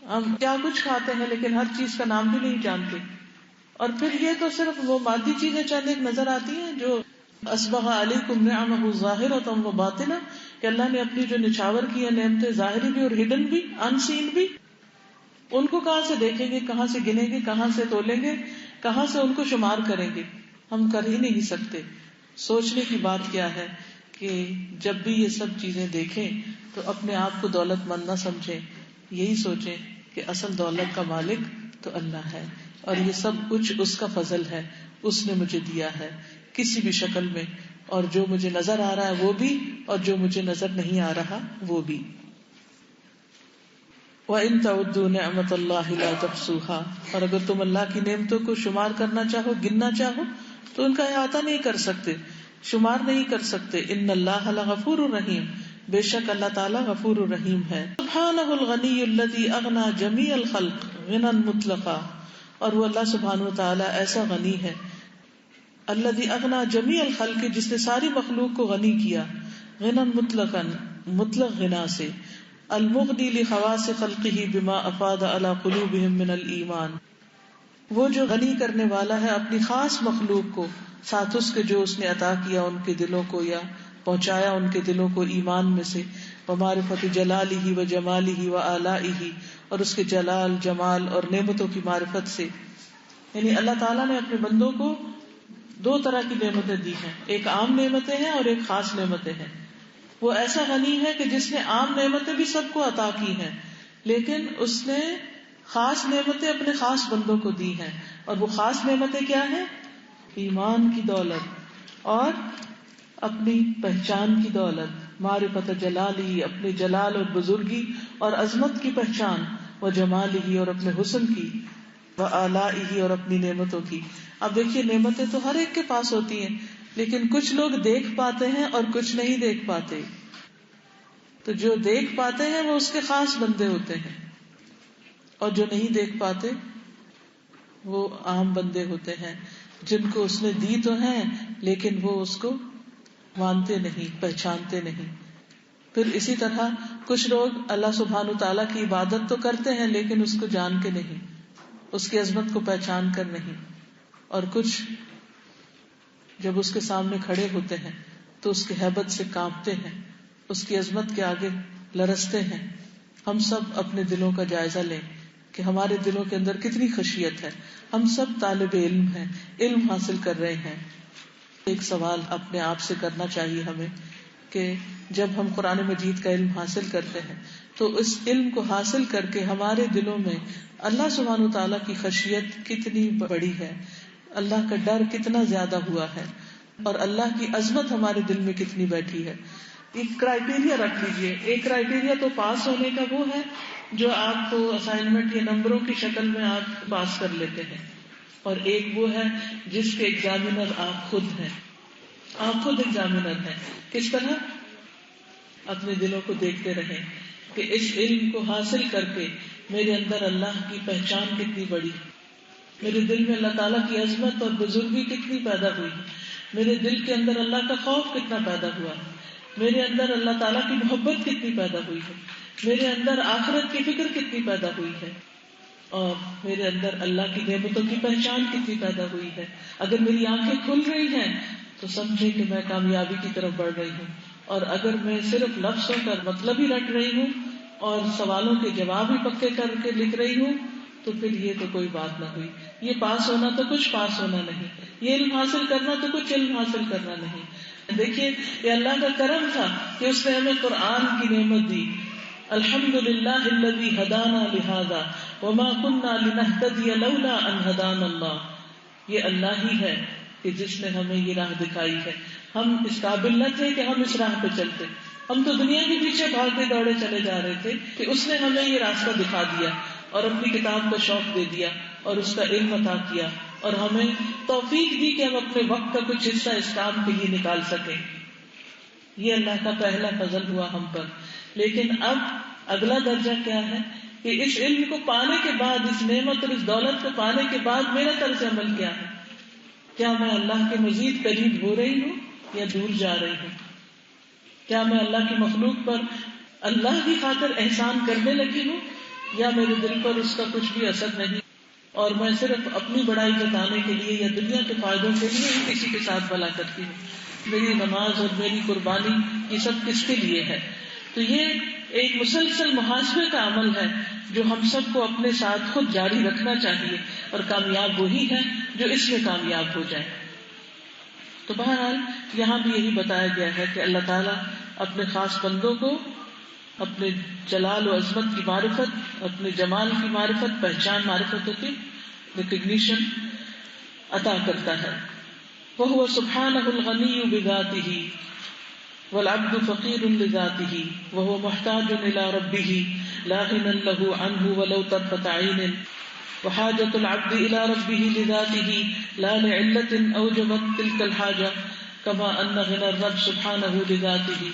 ہم کیا کچھ کھاتے ہیں لیکن ہر چیز کا نام بھی نہیں جانتے. اور پھر یہ تو صرف وہ مادی چیزیں چند ایک نظر آتی ہیں جو اسبغ علیکم نعمہ ظاہرۃ و باطنہ، کہ اللہ نے اپنی جو نچھاور کی ہیں نعمتیں ظاہری بھی اور ہڈن بھی، ان سین بھی، ان کو کہاں سے دیکھیں گے، کہاں سے گنیں گے، کہاں سے تولیں گے، کہاں سے ان کو شمار کریں گے؟ ہم کر ہی نہیں سکتے. سوچنے کی بات کیا ہے کہ جب بھی یہ سب چیزیں دیکھیں تو اپنے آپ کو دولت مند نہ سمجھیں، یہی سوچیں کہ اصل دولت کا مالک تو اللہ ہے، اور یہ سب کچھ اس کا فضل ہے، اس نے مجھے دیا ہے کسی بھی شکل میں، اور جو مجھے نظر آ رہا ہے وہ بھی، اور جو مجھے نظر نہیں آ رہا وہ بھی. وَإِن تَعُدُّوا نِعْمَتَ اللَّهِ لَا تُحْصُوهَا، اور اگر تم اللہ کی نعمتوں کو شمار کرنا چاہو، گننا چاہو تو ان کا احاطہ نہیں کر سکتے، شمار نہیں کر سکتے. ان اللہ لغفور رحیم، بے شک اللہ تعالی غفور الرحیم ہے. سبحانہ الغنی الذی اغنی جمیع الخلق غنى مطلقا، اور وہ اللہ سبحانہ وتعالی ایسا غنی ہے، الذی اغنی جمیع الخلق، جس نے ساری مخلوق کو غنی کیا، غنى مطلقا، مطلق غنا سے، المغنی لخواص خلقہ بما افاض علی قلوبہم من الایمان، وہ جو غنی کرنے والا ہے اپنی خاص مخلوق کو ساتھ اس کے جو اس نے عطا کیا ان کے دلوں کو، یا پہنچایا ان کے دلوں کو ایمان میں سے، ومعرفت جلالہ و جمالہ و آلائہ، اور اس کے جلال، جمال اور نعمتوں کی معرفت سے. یعنی اللہ تعالیٰ نے اپنے بندوں کو دو طرح کی نعمتیں دی ہیں، ایک عام نعمتیں ہیں اور ایک خاص نعمتیں ہیں. وہ ایسا غنی ہے کہ جس نے عام نعمتیں بھی سب کو عطا کی ہیں، لیکن اس نے خاص نعمتیں اپنے خاص بندوں کو دی ہیں. اور وہ خاص نعمتیں کیا ہیں؟ ایمان کی دولت اور اپنی پہچان کی دولت، معرفت جلالہ، اپنے جلال اور بزرگی اور عظمت کی پہچان، و جمالہ، اور اپنے حسن کی، و آلائہ، اور اپنی نعمتوں کی. اب دیکھیے نعمتیں تو ہر ایک کے پاس ہوتی ہیں، لیکن کچھ لوگ دیکھ پاتے ہیں اور کچھ نہیں دیکھ پاتے. تو جو دیکھ پاتے ہیں وہ اس کے خاص بندے ہوتے ہیں، اور جو نہیں دیکھ پاتے وہ عام بندے ہوتے ہیں، جن کو اس نے دی تو ہیں لیکن وہ اس کو مانتے نہیں، پہچانتے نہیں. پھر اسی طرح کچھ لوگ اللہ سبحانہ تعالیٰ کی عبادت تو کرتے ہیں لیکن اس کو جان کے نہیں، اس کی عظمت کو پہچان کر نہیں. اور کچھ جب اس کے سامنے کھڑے ہوتے ہیں تو اس کی ہیبت سے کانپتے ہیں، اس کی عظمت کے آگے لرزتے ہیں. ہم سب اپنے دلوں کا جائزہ لیں کہ ہمارے دلوں کے اندر کتنی خشیت ہے. ہم سب طالب علم ہیں، علم حاصل کر رہے ہیں. ایک سوال اپنے آپ سے کرنا چاہیے ہمیں کہ جب ہم قرآن مجید کا علم حاصل کرتے ہیں تو اس علم کو حاصل کر کے ہمارے دلوں میں اللہ سبحانہ تعالیٰ کی خشیت کتنی بڑی ہے، اللہ کا ڈر کتنا زیادہ ہوا ہے، اور اللہ کی عظمت ہمارے دل میں کتنی بیٹھی ہے. ایک کرائیٹیریا رکھ لیجئے. ایک کرائیٹیریا تو پاس ہونے کا وہ ہے جو آپ کو اسائنمنٹ یا نمبروں کی شکل میں آپ پاس کر لیتے ہیں، اور ایک وہ ہے جس کے ایگزامینر آپ خود ہیں. آپ خود ایگزامینر ہیں. کس طرح؟ اپنے دلوں کو دیکھتے رہیں کہ اس علم کو حاصل کر کے میرے اندر اللہ کی پہچان کتنی بڑی، میرے دل میں اللہ تعالیٰ کی عظمت اور بزرگی کتنی پیدا ہوئی، میرے دل کے اندر اللہ کا خوف کتنا پیدا ہوا، میرے اندر اللہ تعالیٰ کی محبت کتنی پیدا ہوئی ہے، میرے اندر آخرت کی فکر کتنی پیدا ہوئی ہے، اور میرے اندر اللہ کی نعمتوں کی پہچان کتنی پیدا ہوئی ہے. اگر میری آنکھیں کھل رہی ہیں تو سمجھے کہ میں کامیابی کی طرف بڑھ رہی ہوں، اور اگر میں صرف لفظوں کا مطلب ہی رٹ رہی ہوں اور سوالوں کے جواب ہی پکے کر کے لکھ رہی ہوں تو پھر یہ تو کوئی بات نہ ہوئی. یہ پاس ہونا تو کچھ پاس ہونا نہیں، یہ علم حاصل کرنا تو کچھ علم حاصل کرنا نہیں. دیکھیے یہ اللہ کا کرم تھا کہ اس نے ہمیں قرآن کی نعمت دی. الحمدللہ الذی ہدانا لہذا وما كنا لنهتدي لولا ان هدانا الله، یہ اللہ ہی ہے کہ جس نے ہمیں یہ راہ دکھائی ہے. ہم اس قابل نہ تھے کہ ہم اس راہ پہ چلتے، ہم تو دنیا کے پیچھے بھاگتے دوڑے چلے جا رہے تھے کہ اس نے ہمیں یہ راستہ دکھا دیا اور اپنی کتاب کا شوق دے دیا اور اس کا علم عطا کیا اور ہمیں توفیق دی کہ ہم اپنے وقت کا کچھ حصہ اس کام کے لیے نکال سکیں. یہ اللہ کا پہلا فضل ہوا ہم پر. لیکن اب اگلا درجہ کیا ہے کہ اس علم کو پانے کے بعد، اس نعمت اور اس دولت کو پانے کے بعد میرا طرز عمل کیا ہے؟ کیا میں اللہ کے مزید قریب ہو رہی ہوں یا دور جا رہی ہوں؟ کیا میں اللہ کی مخلوق پر اللہ کی خاطر احسان کرنے لگی ہوں یا میرے دل پر اس کا کچھ بھی اثر نہیں اور میں صرف اپنی بڑائی جتانے کے لیے یا دنیا کے فائدوں کے لیے ہی کسی کے ساتھ بھلا کرتی ہوں؟ میری نماز اور میری قربانی یہ سب کس کے لیے ہے؟ تو یہ ایک مسلسل محاسبے کا عمل ہے جو ہم سب کو اپنے ساتھ خود جاری رکھنا چاہیے، اور کامیاب وہی ہے جو اس میں کامیاب ہو جائے. تو بہرحال یہاں بھی یہی بتایا گیا ہے کہ اللہ تعالیٰ اپنے خاص بندوں کو اپنے جلال و عظمت کی معرفت، اپنے جمال کی معرفت، پہچان معرفت ہوتی ریکگنیشن عطا کرتا ہے. وَهُوَ سُبْحَانَهُ الْغَنِيُّ بِذَاتِهِ وَالْعَبْدُ فَقِيرٌ لِذَاتِهِ وَهُوَ مُحْتَاجٌ إِلَى رَبِّهِ لَا غِنًى لَهُ عَنْهُ وَلَوْ طَرْفَةَ عَيْنٍ وحاجة العبد إلى ربه لذاته لا لعلة أوجبت تلك الحاجة كما أن غنى الرب سبحانه لذاته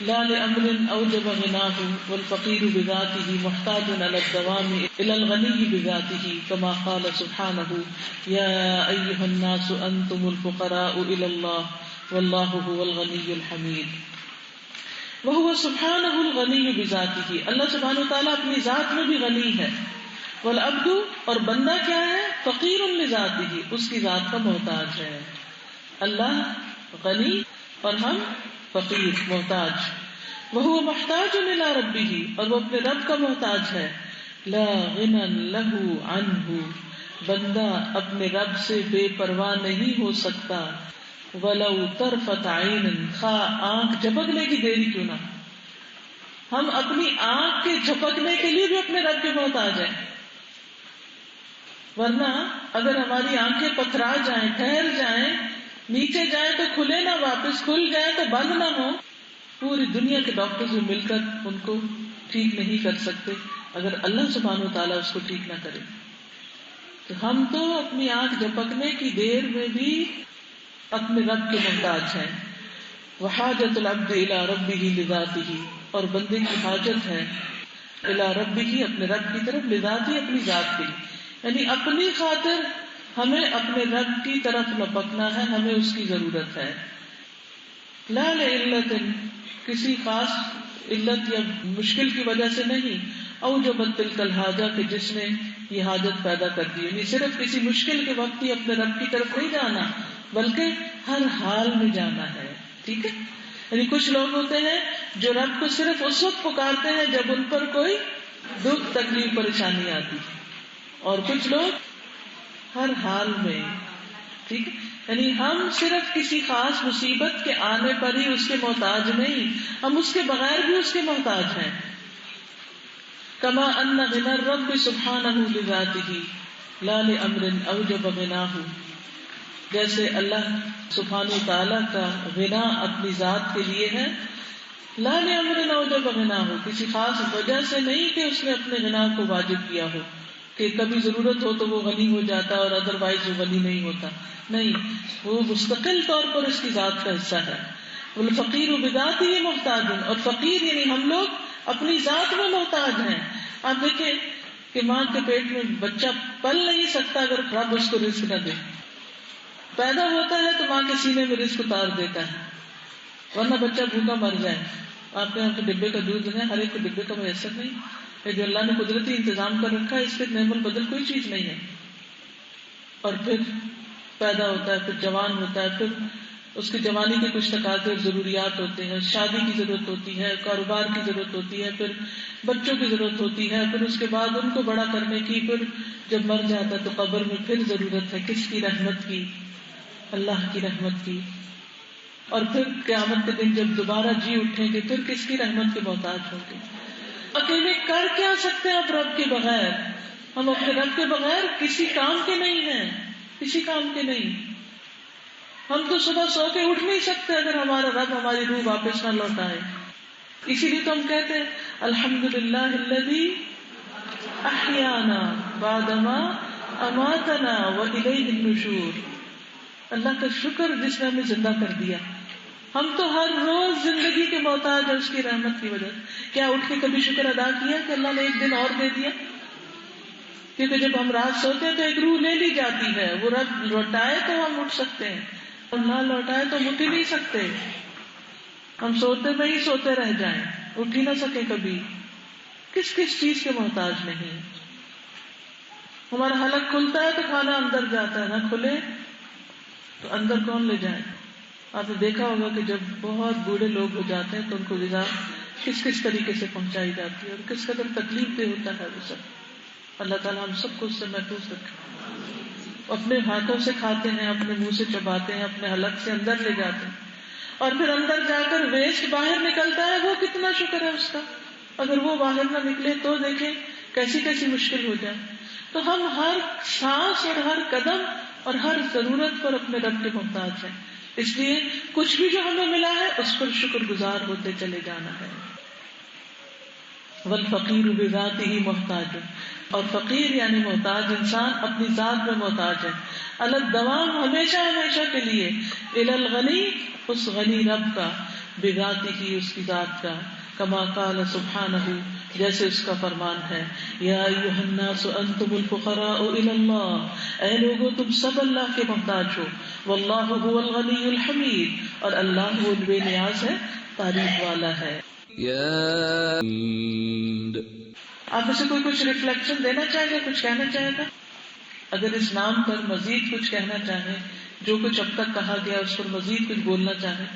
لا لأمر أوجب غناه والفقير بذاته محتاج على الدوام إلى الغني بذاته كما قال سبحانه يا أيها الناس أنتم الفقراء إلى الله والله هو الغني الحميد. وهو سبحانه الغني بذاته، اللہ سبحانہ وتعالی اپنی ذات میں بھی غنی ہے. والعبد، اور بندہ کیا ہے؟ فقیر لذاتہ، اس کی ذات کا محتاج ہے. اللہ غنی اور ہم فقیر محتاج. وہو محتاج الی ربہ، اور وہ اپنے رب کا محتاج ہے. لا غنى له عنہ، بندہ اپنے رب سے بے پرواہ نہیں ہو سکتا. ولو طرفۃ عین، خواہ آنکھ جھپکنے کی دیری کیوں نہ. ہم اپنی آنکھ کے جھپکنے کے لیے بھی اپنے رب کے محتاج ہیں، ورنہ اگر ہماری آنکھیں پتھرا جائیں، ٹھہر جائیں، نیچے جائیں تو کھلے نہ، واپس کھل جائیں تو بند نہ ہو، پوری دنیا کے ڈاکٹرز بھی مل کر ان کو ٹھیک نہیں کر سکتے اگر اللہ سبحانہ وتعالیٰ اس کو ٹھیک نہ کرے. تو ہم تو اپنی آنکھ جھپکنے کی دیر میں بھی اپنے رب کے محتاج ہیں. وحاجت العبد الی ربہ لذاتہ، اور بندے کی حاجت ہے الی ربہ، اپنے رب کی طرف، لذاتہ، اپنی ذات کے لیے، یعنی اپنی خاطر ہمیں اپنے رب کی طرف لپکنا ہے، ہمیں اس کی ضرورت ہے. لا لعلت، کسی خاص علت یا مشکل کی وجہ سے نہیں. اوجبت تلک الحاجہ، کہ جس نے یہ حاجت پیدا کر دی، یعنی صرف کسی مشکل کے وقت ہی اپنے رب کی طرف نہیں جانا بلکہ ہر حال میں جانا ہے. ٹھیک ہے، یعنی کچھ لوگ ہوتے ہیں جو رب کو صرف اس وقت پکارتے ہیں جب ان پر کوئی دکھ، تکلیف، پریشانی آتی، اور کچھ لوگ ہر حال میں. ٹھیک ہے، یعنی ہم صرف کسی خاص مصیبت کے آنے پر ہی اس کے محتاج نہیں، ہم اس کے بغیر بھی اس کے محتاج ہیں. کما ان غنى الرب سبحانہ لذاتہ لا لامر اوجب غناہ، جیسے اللہ سبحانہ تعالیٰ کا غنا اپنی ذات کے لیے ہے. لا لامر اوجب غناہ، کسی خاص وجہ سے نہیں کہ اس نے اپنے غنا کو واجب کیا ہو، کہ کبھی ضرورت ہو تو وہ غنی ہو جاتا اور ادروائز وہ غنی نہیں ہوتا. نہیں، وہ مستقل طور پر اس کی ذات کا حصہ ہے. والفقیر بذاتہ محتاج، اور فقیر یعنی ہم لوگ اپنی ذات میں محتاج ہیں. آپ دیکھیں کہ ماں کے پیٹ میں بچہ پل نہیں سکتا اگر رب اس کو رزق نہ دے. پیدا ہوتا ہے تو ماں کے سینے میں رزق اتار دیتا ہے، ورنہ بچہ بھوکا مر جائے. آپ کے یہاں کے ڈبے کا دودھ ہے، ہر ایک کے ڈبے کا میسر نہیں، یہ جو اللہ نے قدرتی انتظام کر رکھا ہے اس کے نعم البدل کوئی چیز نہیں ہے. اور پھر پیدا ہوتا ہے، پھر جوان ہوتا ہے، پھر اس کی جوانی کے کچھ تقاضے اور ضروریات ہوتے ہیں، شادی کی ضرورت ہوتی ہے، کاروبار کی ضرورت ہوتی ہے، پھر بچوں کی ضرورت ہوتی ہے، پھر اس کے بعد ان کو بڑا کرنے کی، پھر جب مر جاتا ہے تو قبر میں پھر ضرورت ہے کس کی؟ رحمت کی، اللہ کی رحمت کی. اور پھر قیامت کے دن جب دوبارہ جی اٹھیں گے پھر کس کی رحمت کے محتاج ہوں گے؟ اکیلے کر کیا سکتے ہیں آپ رب کے بغیر؟ ہم اپنے رب کے بغیر کسی کام کے نہیں ہیں، کسی کام کے نہیں. ہم تو صبح سو کے اٹھ نہیں سکتے اگر ہمارا رب ہماری روح واپس نہ لوٹائے. اسی لیے تو ہم کہتے ہیں الحمدللہ الذی احیانا بعد ما اماتنا والیہ النشور. اللہ کا شکر جس نے ہمیں زندہ کر دیا. ہم تو ہر روز زندگی کے محتاج ہیں اس کی رحمت کی وجہ سے. کیا اٹھ کے کبھی شکر ادا کیا کہ اللہ نے ایک دن اور دے دیا؟ کیونکہ جب ہم رات سوتے ہیں تو ایک روح لے لی جاتی ہے، وہ رب لوٹائے تو ہم اٹھ سکتے ہیں، اور نہ لوٹائے تو اٹھ ہی نہیں سکتے. ہم سوتے میں ہی سوتے رہ جائیں، اٹھ ہی نہ سکے کبھی. کس کس چیز کے محتاج نہیں. ہمارا حلق کھلتا ہے تو کھانا اندر جاتا ہے، نہ کھلے تو اندر کون لے جائے. آپ نے دیکھا ہوگا کہ جب بہت بوڑھے لوگ ہو جاتے ہیں تو ان کو غذا کس کس طریقے سے پہنچائی جاتی ہے اور کس قدر تکلیف دہ ہوتا ہے وہ سب. اللہ تعالیٰ ہم سب کو اس سے محفوظ رکھے. اپنے ہاتھوں سے کھاتے ہیں، اپنے منہ سے چباتے ہیں، اپنے حلق سے اندر لے جاتے ہیں، اور پھر اندر جا کر ویسٹ باہر نکلتا ہے. وہ کتنا شکر ہے اس کا. اگر وہ باہر نہ نکلے تو دیکھیں کیسی کیسی مشکل ہو جائے. تو ہم ہر سانس اور ہر قدم اور ہر ضرورت پر اپنے رب کے محتاج ہیں. اس لیے کچھ بھی جو ہمیں ملا ہے اس پر شکر گزار ہوتے چلے جانا ہے. والفقیر بذاتہ محتاج، اور فقیر یعنی محتاج انسان اپنی ذات میں محتاج ہے. الگ دوام ہمیشہ ہمیشہ کے لیے الی الغنی، اس غنی رب کا، بذاتہ اس کی ذات کا. کما قال سبحانہ، جیسے اس کا فرمان ہے، یا ایھا الناس انتم الفقراء الی اللہ، اے لوگو تم سب اللہ کے محتاج ہو. واللہ هو الغنی الحمید، اور اللہ وہ بے نیاز ہے، تعریف والا ہے. آپ میں سے کوئی کچھ ریفلیکشن دینا چاہے گا، کچھ کہنا چاہے گا؟ اگر اس نام پر مزید کچھ کہنا چاہے، جو کچھ اب تک کہا گیا اس پر مزید کچھ بولنا چاہے.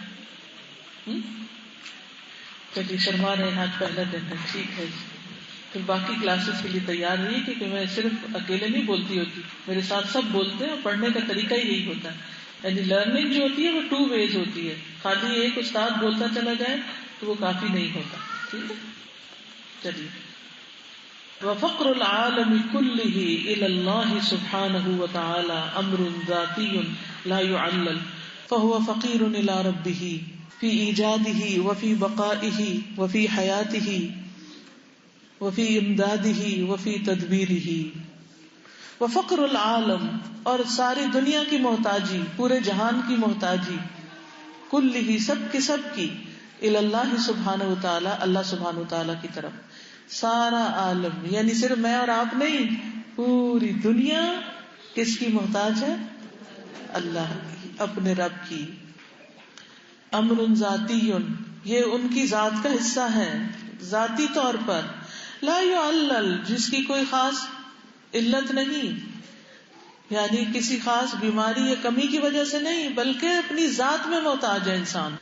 چلیے شرما رہے ہیں، آج پہلا دن ہے، ٹھیک ہے. پھر باقی کلاسز کے لیے تیار رہیے، کیونکہ میں صرف اکیلے نہیں بولتی ہوتی، میرے ساتھ سب بولتے ہیں، اور پڑھنے کا طریقہ ہی یہی ہوتا ہے. یعنی لرننگ جو ہوتی ہے وہ 2 ways ہوتی ہے. خالی ایک استاد بولتا چلا جائے تو وہ کافی نہیں ہوتا. ٹھیک ہے، چلیے. وفقر العالم كله الى الله سبحانه وتعالى امر ذاتي لا يعلل، فهو فقير الى ربه في ایجاده وفي بقائه وفي حياته وفي امداده وفي تدبيره. وفقر العالم، اور ساری دنیا کی محتاجی، پورے جہان کی محتاجی، کلہ سب کی سب کی، الی اللہ سبحانہ وتعالی، اللہ سبحانہ وتعالی کی طرف. سارا عالم یعنی صرف میں اور آپ نہیں، پوری دنیا کس کی محتاج ہے؟ اللہ کی، اپنے رب کی. امر ذاتی، یہ ان کی ذات کا حصہ ہے، ذاتی طور پر. لا يعلل، جس کی کوئی خاص علت نہیں، یعنی کسی خاص بیماری یا کمی کی وجہ سے نہیں، بلکہ اپنی ذات میں محتاج ہے انسان.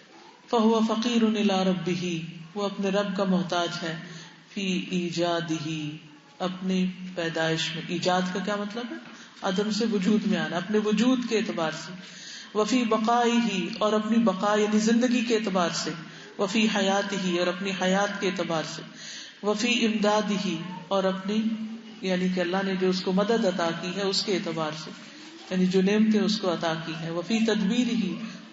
فهو فقیر الی ربہ، وہ اپنے رب کا محتاج ہے. فی ایجادہ، اپنی پیدائش میں. ایجاد کا کیا مطلب ہے؟ عدم سے وجود میں آنا، اپنے وجود کے اعتبار سے. وفی بقائہ، اور اپنی بقا یعنی زندگی کے اعتبار سے. وفی حیاتہ، اور اپنی حیات کے اعتبار سے. وفی امدادہ، اور اپنی یعنی کہ اللہ نے جو اس کو مدد عطا کی ہے اس کے اعتبار سے، یعنی جو نعمتیں اس کو عطا کی ہیں. وفی تدبیرہ،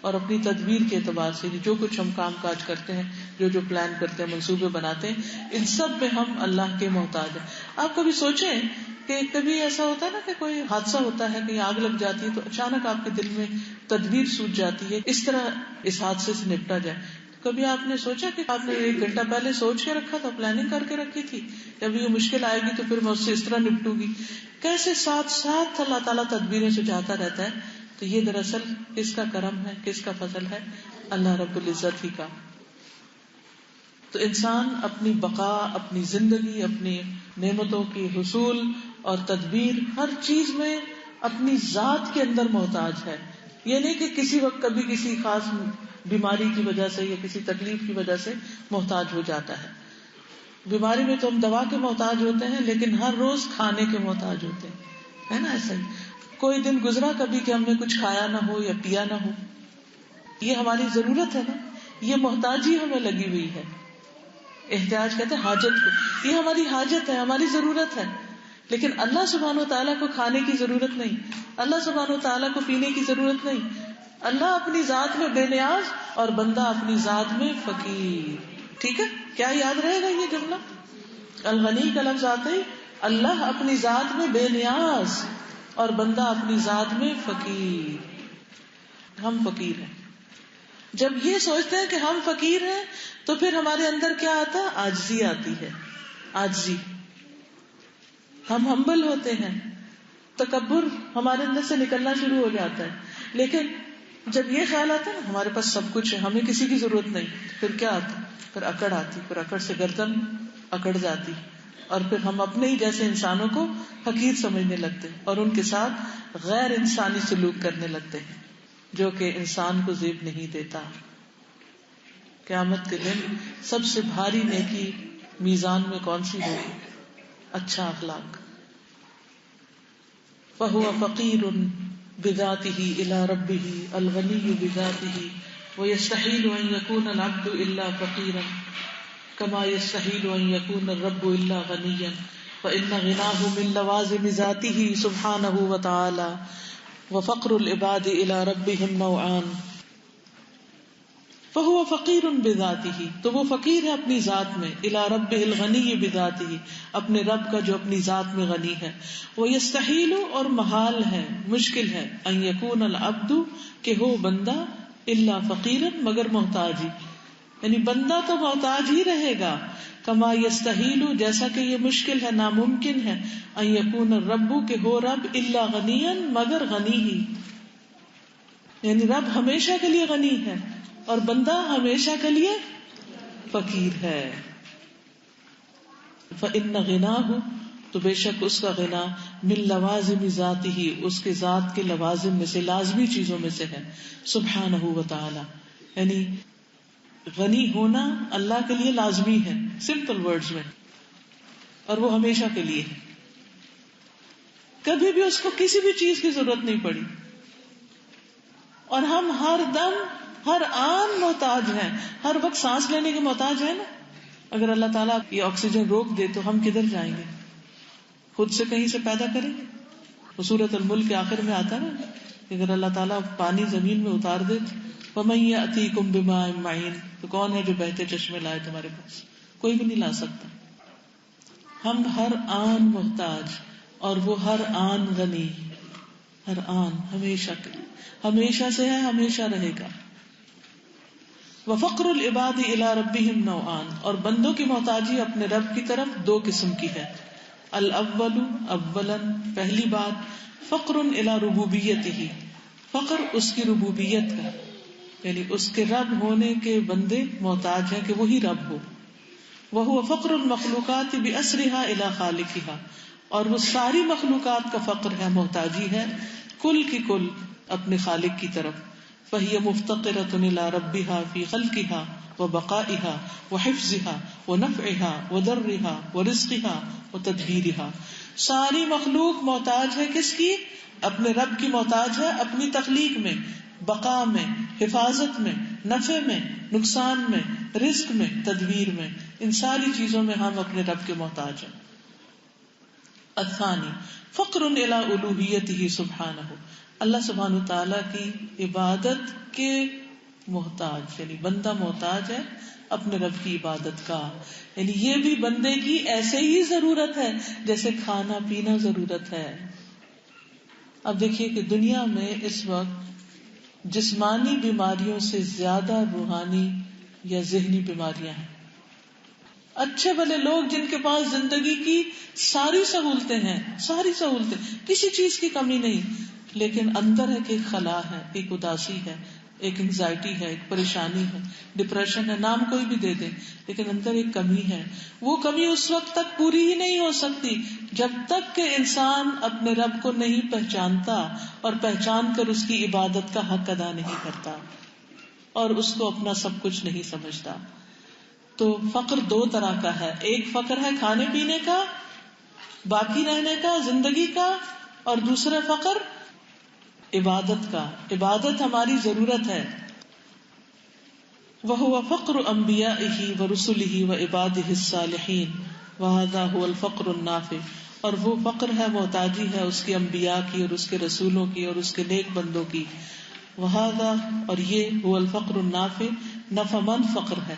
اور اپنی تدبیر کے اعتبار سے، جو کچھ ہم کام کاج کرتے ہیں، جو پلان کرتے ہیں، منصوبے بناتے ہیں، ان سب میں ہم اللہ کے محتاج ہیں. آپ کبھی سوچیں کہ کبھی ایسا ہوتا ہے نا کہ کوئی حادثہ ہوتا ہے، کہیں آگ لگ جاتی ہے تو اچانک آپ کے دل میں تدبیر سوچ جاتی ہے اس طرح اس حادثے سے نپٹا جائے. کبھی آپ نے سوچا کہ آپ نے 1 گھنٹہ پہلے سوچ کے رکھا تھا، پلاننگ کر کے رکھی تھی، جب یہ مشکل آئے گی تو پھر میں اس سے اس طرح نپٹوں گی. کیسے ساتھ ساتھ اللہ تعالیٰ تدبیریں سجاتا رہتا ہے. تو یہ دراصل کس کا کرم ہے، کس کا فضل ہے؟ اللہ رب العزت ہی کا. تو انسان اپنی بقا، اپنی زندگی، اپنی نعمتوں کی حصول اور تدبیر، ہر چیز میں اپنی ذات کے اندر محتاج ہے. یہ نہیں کہ کسی وقت کبھی کسی خاص بیماری کی وجہ سے یا کسی تکلیف کی وجہ سے محتاج ہو جاتا ہے. بیماری میں تو ہم دوا کے محتاج ہوتے ہیں، لیکن ہر روز کھانے کے محتاج ہوتے ہیں، ہے نا؟ ایسا ہی کوئی دن گزرا کبھی کہ ہم نے کچھ کھایا نہ ہو یا پیا نہ ہو. یہ ہماری ضرورت ہے نا، یہ محتاجی ہمیں لگی ہوئی ہے. احتیاج کہتے ہیں حاجت کو. یہ ہماری حاجت ہے, ہماری ضرورت ہے. لیکن اللہ سبحانہ و تعالیٰ کو کھانے کی ضرورت نہیں, اللہ سبحانہ و تعالیٰ کو پینے کی ضرورت نہیں. اللہ اپنی ذات میں بے نیاز اور بندہ اپنی ذات میں فقیر. ٹھیک ہے, کیا یاد رہے گا یہ جملہ؟ الغنی کا لفظ آتے ہی اللہ اپنی ذات میں بے نیاز اور بندہ اپنی ذات میں فقیر. ہم فقیر ہیں. جب یہ سوچتے ہیں کہ ہم فقیر ہیں تو پھر ہمارے اندر کیا آتا ہے؟ عاجزی آتی ہے. عاجزی, ہم ہمبل ہوتے ہیں, تکبر ہمارے اندر سے نکلنا شروع ہو جاتا ہے. لیکن جب یہ خیال آتا ہے نا ہمارے پاس سب کچھ ہے, ہمیں کسی کی ضرورت نہیں, پھر کیا آتا ہے؟ پھر اکڑ آتی, پھر اکڑ سے گردن اکڑ جاتی, اور پھر ہم اپنے ہی جیسے انسانوں کو حقیر سمجھنے لگتے ہیں اور ان کے ساتھ غیر انسانی سلوک کرنے لگتے ہیں جو کہ انسان کو زیب نہیں دیتا. قیامت کے دن سب سے بھاری نیکی میزان میں کون سی ہوگی؟ اچھا اخلاق. فَهُوَ فَقِيرٌ بِذَاتِهِ إِلَى رَبِّهِ الْغَنِيُّ بِذَاتِهِ وَيَسْتَحِيلُ أَن يَكُونَ الْعَبْدُ إِلَّا فَقِيرًا كَمَا يَسْتَحِيلُ أَن يَكُونَ الرَّبُّ إِلَّا غَنِيًّا فَإِنَّ غِنَاهُ مِن لَوَازِمِ ذَاتِهِ سُبْحَانَهُ وَتَعَالَى وَفَقْرُ الْعِبَادِ إِلَى رَبِّهِمْ نَوْعَانِ. فَهُوَ فَقِيرٌ بِذَاتِهِ, تو وہ فقیر ہے اپنی ذات میں, إِلَى رَبِّهِ الْغَنِيِّ بِذَاتِهِ, اپنے رب کا جو اپنی ذات میں غنی ہے. وَيَسْتَحِيلُ, اور محال ہے, مشکل ہے, أَن يَكُونَ الْعَبْدُ, کہ ہو بندہ, إِلَّا فَقِيرًا, مگر محتاج ہی, یعنی بندہ تو محتاج ہی رہے گا. کما یستحیل, جیسا کہ یہ مشکل ہے, ناممکن ہے, ان یکون الرب, کہ ہو رب, الا غنیا, مگر غنی ہی, یعنی رب ہمیشہ کے لیے غنی ہے اور بندہ ہمیشہ کے لیے فقیر ہے. فإن غناہ, تو بے شک اس کا غنا, من لوازم ذاتہ, اس کے ذات کے لوازم میں سے, لازمی چیزوں میں سے ہے, سبحانہ وتعالی, یعنی غنی ہونا اللہ کے لیے لازمی ہے سمپل ورڈز میں, اور وہ ہمیشہ کے لیے ہے. کبھی بھی اس کو کسی بھی چیز کی ضرورت نہیں پڑی, اور ہم ہر دم ہر آن محتاج ہیں, ہر وقت سانس لینے کے محتاج ہیں نا. اگر اللہ تعالیٰ یہ آکسیجن روک دے تو ہم کدھر جائیں گے؟ خود سے کہیں سے پیدا کریں گے؟ وہ سورۃ الملک کے آخر میں آتا ہے نا کہ اگر اللہ تعالیٰ پانی زمین میں اتار دے وَمَن يَأْتِيكُم بِمَاءٍ مَّعِينٍ, تو کون ہے جو بہتے چشمے لائے تمہارے پاس؟ کوئی بھی نہیں لا سکتا. ہم ہر آن محتاج اور وہ ہر آن غنی, ہر آن, ہمیشہ کے لیے, ہمیشہ سے ہے, ہمیشہ رہے گا. وَفَقْرُ الْعِبَادِ إِلَى رَبِّهِمْ نَوْعَانِ, اور بندوں کی محتاجی اپنے رب کی طرف دو قسم کی ہے. الاول, اولاً, پہلی بات, فقر إِلَى رُبُوبِيَّتِهِ, فقر اس کی ربوبیت کا, یعنی اس کے رب ہونے کے بندے محتاج ہیں کہ وہی رب ہو. وَهُوَ فَقْرُ الْمَخْلُوقَاتِ بِأَسْرِهَا إِلَى خَالِقِهَا, اور وہ ساری مخلوقات کا فقر ہے, محتاجی ہے کل کی کل اپنے خالق کی طرف. فَهِيَ مُفْتَقِرَةٌ إِلَى رَبِّهَا فِي خَلْقِهَا وَبَقَائِهَا وَحِفْظِهَا وَنَفْعِهَا وَضَرِّهَا وَرِزْقِهَا وَتَدْبِيرِهَا. ساری مخلوق محتاج ہے کس کی؟ اپنے رب کی محتاج ہے, اپنی تخلیق میں, بقا میں, حفاظت میں, نفع میں, نقصان میں, رزق میں, تدبیر میں, ان ساری چیزوں میں ہم اپنے رب کے محتاج ہیں. الثانی فقر إِلَى أُلُوهِيَّتِهِ سبحانہ, اللہ سبحانہ تعالیٰ کی عبادت کے محتاج, یعنی بندہ محتاج ہے اپنے رب کی عبادت کا. یعنی یہ بھی بندے کی ایسے ہی ضرورت ہے جیسے کھانا پینا ضرورت ہے. اب دیکھیے کہ دنیا میں اس وقت جسمانی بیماریوں سے زیادہ روحانی یا ذہنی بیماریاں ہیں. اچھے بھلے لوگ جن کے پاس زندگی کی ساری سہولتیں ہیں, ساری سہولتیں, کسی چیز کی کمی نہیں, لیکن اندر ہے کہ ایک خلا ہے, ایک اداسی ہے, ایک انگزائٹی ہے, ایک پریشانی ہے, ڈپریشن ہے, نام کوئی بھی دے دیں, لیکن اندر ایک کمی ہے. وہ کمی اس وقت تک پوری ہی نہیں ہو سکتی جب تک کہ انسان اپنے رب کو نہیں پہچانتا اور پہچان کر اس کی عبادت کا حق ادا نہیں کرتا اور اس کو اپنا سب کچھ نہیں سمجھتا. تو فقر دو طرح کا ہے, ایک فقر ہے کھانے پینے کا, باقی رہنے کا, زندگی کا, اور دوسرا فقر عبادت کا. عبادت ہماری ضرورت ہے. وَهُوَ فَقْرُ أَنْبِيَائِهِ وَرُسُلِهِ وَعِبَادِهِ الصَّالِحِينَ وَهَذَا هُوَ الْفَقْرُ النَّافِعُ، اور وہ فقر ہے، محتاجی ہے اس کے انبیاء کی اور اس کے رسولوں کی اور اس کے نیک بندوں کی. وَهَذَا، اور یہ، هُوَ الْفَقْرُ النَّافِعُ، نفع مند فقر ہے،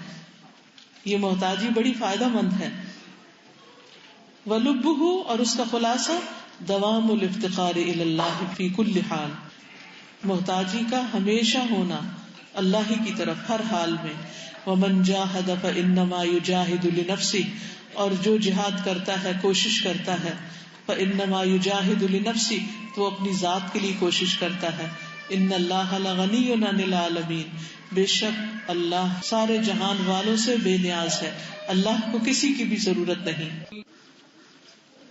یہ محتاجی بڑی فائدہ مند ہے. وَلُبُّهُ، اور اس کا خلاصہ، دوام الافتقار الی اللہ فی کل حال، محتاجی کا ہمیشہ ہونا اللہ ہی کی طرف ہر حال میں. وَمَنْ جَاهَدَ فَإِنَّمَا يُجَاهِدُ لِنَفْسِهِ، اور جو جہاد کرتا ہے، کوشش کرتا ہے، فَإِنَّمَا يُجَاهِدُ لِنَفْسِهِ، تو اپنی ذات کے لیے کوشش کرتا ہے. إِنَّ اللَّهَ لَغَنِيٌّ عَنِ الْعَالَمِينَ، بے شک اللہ سارے جہان والوں سے بے نیاز ہے، اللہ کو کسی کی بھی ضرورت نہیں.